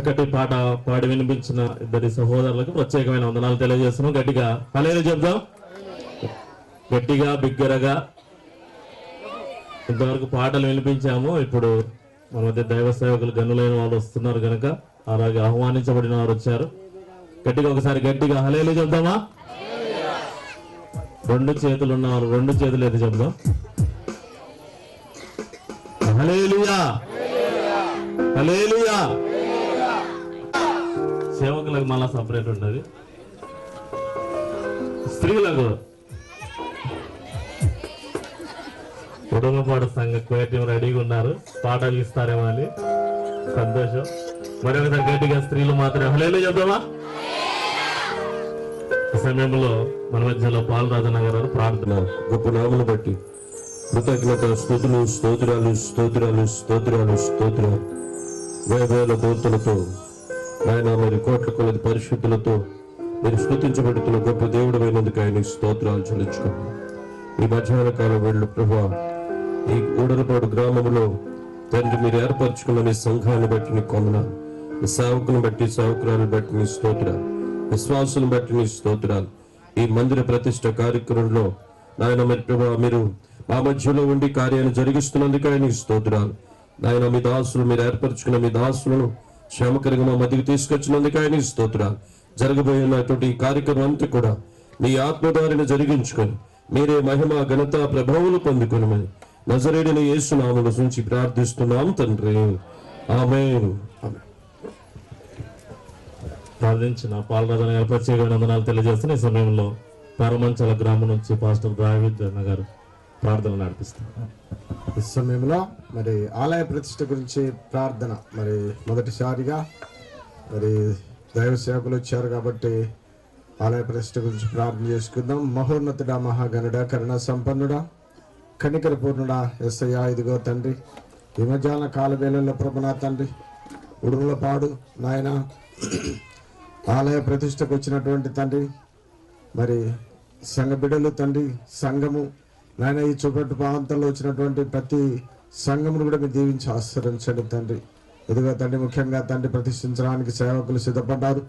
చక్కటి పాట పాడి వినిపించిన ఇద్దరి సహోదరులకు ప్రత్యేకమైన వందనాలు తెలియజేస్తున్నాం. గట్టిగా హల్లెలూయా చెప్దాం. గట్టిగా బిగ్గరగా. ఇంతవరకు పాటలు వినిపించాము. ఇప్పుడు మన మధ్య దైవ సేవకులు గనులైన వాళ్ళు వస్తున్నారు కనుక అలాగే ఆహ్వానించబడిన వారు వచ్చారు. గట్టిగా ఒకసారి గట్టిగా హల్లెలూయా చెప్దామా? రెండు చేతులు ఉన్నవారు రెండు చేతులు ఎత్తి చెప్దాం. హల్లెలూయా, హల్లెలూయా. సేవకులకు మళ్ళా సపరేట్ ఉంటుంది. స్త్రీలకు ఉడమపాడు సంఘ క్వేటివ్ రెడీగా ఉన్నారు, పాటలు ఇస్తారేమో అని సంతోషం. మరొకసారి గట్టిగా స్త్రీలు మాత్రమే హల్లెలూయా చెప్దామా? ఈ సమయంలో మన మధ్యలో పాలరాజన్న గారు ప్రార్థన. గొప్ప నామను బట్టి కృతజ్ఞత స్తుతులు, స్తోత్రాలు, స్తోత్రాలు, స్తోత్రాలు, స్తోత్రాలు. వేల కోతులతో ఆయన మరి కోట్ల కొలది పరిశుద్ధులతో మీరు స్తుతించబడుతున్న గొప్ప దేవుడు అయినందుకు ఆయన స్తోత్రాలు చెల్లించుకోండి. ఈ మధ్యాహ్న కాలం వేళ్ళు ప్రభా ఈ ఊడలపాడు గ్రామంలో తండ్రి మీరు ఏర్పరచుకున్న మీ సంఘాన్ని బట్టి నీ కొందనాలు, మీ సేవకుని బట్టి సేవకురాలను బట్టి నీ స్తోత్రాలు, విశ్వాసులను బట్టి నీ స్తోత్రాలు. ఈ మందిర ప్రతిష్ట కార్యక్రమంలో నాయన మరి ప్రభా మీరు మా మధ్యలో ఉండి కార్యాన్ని జరిగిస్తున్నందుకు ఆయన స్తోత్రాలు. నాయన మీ దాసులు మీరు ఏర్పరచుకున్న మీ దాసులను క్షేమకరంగా మా మధ్యకి తీసుకొచ్చినందుకు ఆయన స్తోత్రాలు. జరగబోయినటువంటి ఈ కార్యక్రమం అంతా కూడా మీ ఆత్మధారిని జరిగించుకొని మీరే మహిమ ఘనత ప్రభావాలు పొందుకొనమని నజరేయుడైన యేసు నామములో నుంచి ప్రార్థిస్తున్నాం తండ్రి, ఆమేన్. ప్రార్థించిన పాలరాజన్న గారు ప్రత్యేకమైన వందనాలు తెలియజేస్తున్న ఈ సమయంలో పరమంచల గ్రామం నుంచి పాస్టర్ దావీద్ అన్న గారు ప్రార్థన నడిపిస్తున్నారు. ఈ సమయంలో మరి ఆలయ ప్రతిష్ట గురించి ప్రార్థన. మరి మొదటిసారిగా మరి దైవ సేవకులు వచ్చారు కాబట్టి ఆలయ ప్రతిష్ట గురించి ప్రార్థన చేసుకుందాం. మహోన్నతుడా, మహాగణుడా, కరుణ సంపన్నుడా, కనికర పూర్ణుడా, యేసయ్యా ఇదిగో తండ్రి ఈ మధ్యాహ్న కాల వేళల్లో ప్రభునా తండ్రి ఉడుములపాడు నాయన ఆలయ ప్రతిష్టకు వచ్చినటువంటి తండ్రి మరి సంఘ బిడ్డలు తండ్రి సంఘము నాయన ఈ చుట్టూ ప్రాంతంలో వచ్చినటువంటి ప్రతి సంఘమును కూడా మీరు దీవించి ఆశ్రయించండి తండ్రి. ఇదిగో తండ్రి ముఖ్యంగా తండ్రి ప్రతిష్ఠించడానికి సేవకులు సిద్ధపడ్డారు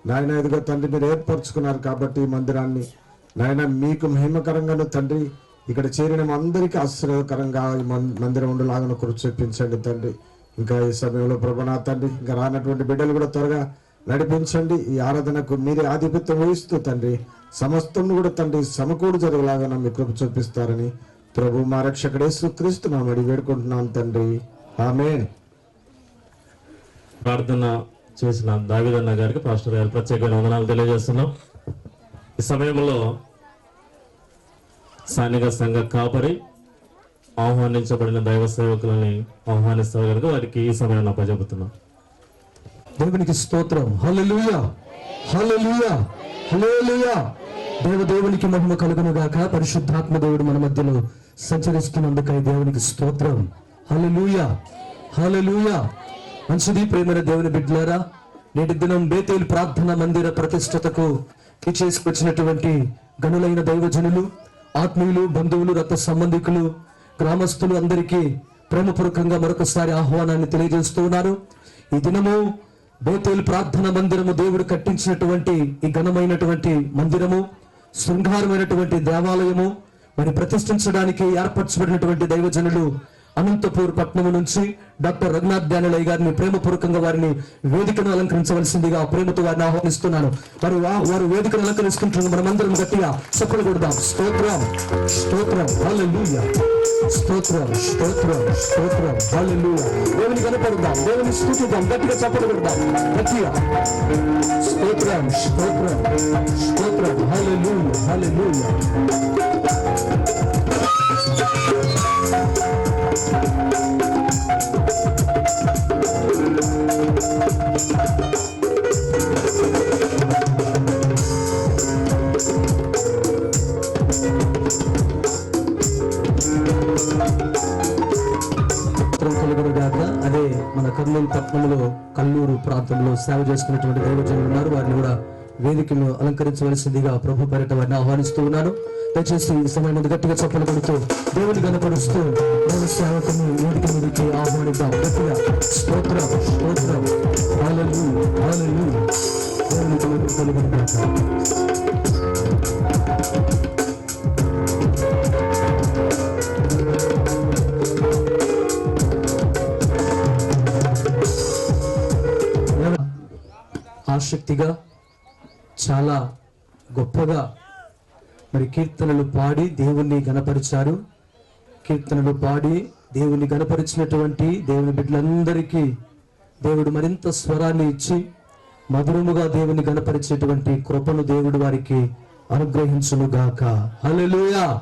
నాయన. ఇదిగో తండ్రి మీరు ఏర్పరచుకున్నారు కాబట్టి ఈ మందిరాన్ని నాయన మీకు మహిమకరంగాను తండ్రి ఇక్కడ చేరిన అందరికీ ఆశ్చర్యకరంగా ఈ మందిరం ఉండలాగా కూర్చొప్పించండి తండ్రి. ఇంకా ఈ సమయంలో ప్రభునా తండ్రి ఇంకా రానటువంటి బిడ్డలు కూడా త్వరగా నడిపించండి. ఈ ఆరాధనకు మీరే ఆధిపత్యం వహిస్తూ తండ్రి సమస్తం కూడా తండ్రి సమకూడు జరగలాగా మీ కృప చూపిస్తారని ప్రభు మా రక్షకుడు యేసుక్రీస్తు నామమున వేడుకుంటున్నాను తండ్రి, ఆమేన్. ప్రార్థన చేసిన దావీదన్న గారికి పాస్టర్ గారు ప్రత్యేకమైన వందనాలు తెలియజేస్తున్నాం. ఈ సమయంలో స్థానిక సంఘ కాపరి ఆహ్వానించబడిన దైవ సేవకులని ఆహ్వానిస్తారు కనుక వారికి ఈ సమయంలో అప్పచెబుతున్నాం. దేవునికి స్తోత్రం. హల్లెలూయా, హల్లెలూయా, హల్లెలూయా. దేవునికి మహిమ కలుగును గాక. పరిశుద్ధాత్మ దేవుడు మన మధ్యలో సంచరిస్తున్నందుకై దేవునికి స్తోత్రం. హల్లెలూయా, హల్లెలూయా. మంచిది ప్రేమైన దేవుని బిడ్డలారా, నేటి దినం బేతేలు ప్రార్థన మందిర ప్రతిష్టతకు చేసుకొచ్చినటువంటి గనులైన దైవజనులు, ఆత్మీయులు, బంధువులు, రక్త సంబంధికులు, గ్రామస్తులు అందరికీ ప్రేమపూర్వకంగా మరొకసారి ఆహ్వానాన్ని తెలియజేస్తూ ఉన్నారు. ఈ దినము బేతేలు ప్రార్థన మందిరము దేవుడు కట్టించినటువంటి ఈ ఘనమైనటువంటి మందిరము, శృంగారమైనటువంటి దేవాలయము మరి ప్రతిష్ఠించడానికి ఏర్పరచబడినటువంటి దైవజనులు అనంతపూర్ పట్టణం నుంచి డాక్టర్ రఘునాథ్ ధ్యానులయ్య గారిని ప్రేమపూర్వకంగా వారిని వేదికను అలంకరించవలసిందిగా ప్రేమతో వారిని ఆహ్వానిస్తున్నాను. వారు వేదికను అలంకరిస్తుంటున్న మనమందరం గట్టిగా చప్పట్లు కొడదాం. స్తోత్రం, స్తోత్రం, హల్లెలూయా, స్తోత్రం, స్తోత్రం, స్తోత్రం, హల్లెలూయా. దేవుని కనపడదాం, దేవుని స్తుతిద్దాం, గట్టిగా చప్పట్లు కొడదాం, గట్టిగా స్తోత్రం, స్తోత్రం, స్తోత్రం, హల్లెలూయా, హల్లెలూయా. అదే మన కర్నూలు పట్టణంలో కల్లూరు ప్రాంతంలో సేవ చేసుకున్నటువంటి దైవజనులు ఉన్నారు. వారిని కూడా వేదికను అలంకరించవలసిందిగా ప్రభు పేరిట వారిని ఆహ్వానిస్తూ ఉన్నాను. దయచేసి ఈ సమయం ముందు గట్టిగా చప్పలు కొడుతూ దేవుని గణపరుస్తూ దేవ సేవకుని వేదిక మీదకి ఆహ్వానిద్దాం. గట్టిగా స్తోత్రం స్తోత్రం హల్లెలూయా హల్లెలూయా. దేవునికి మహిమ కలుగును గాక. ఆసక్తిగా చాలా గొప్పగా మరి కీర్తనలు పాడి దేవుణ్ణి గణపరిచారు. కీర్తనలు పాడి దేవుణ్ణి గణపరిచినటువంటి దేవుని బిడ్డలందరికీ దేవుడు మరింత స్వరాన్ని ఇచ్చి మధురముగా దేవుని గణపరిచేటువంటి కృపను దేవుడు వారికి అనుగ్రహించును గాక. హల్లెలూయా.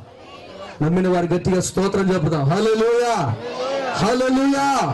నమ్మిన వారి గట్టిగా స్తోత్రం చెప్పుదాం. హల్లెలూయా హల్లెలూయా.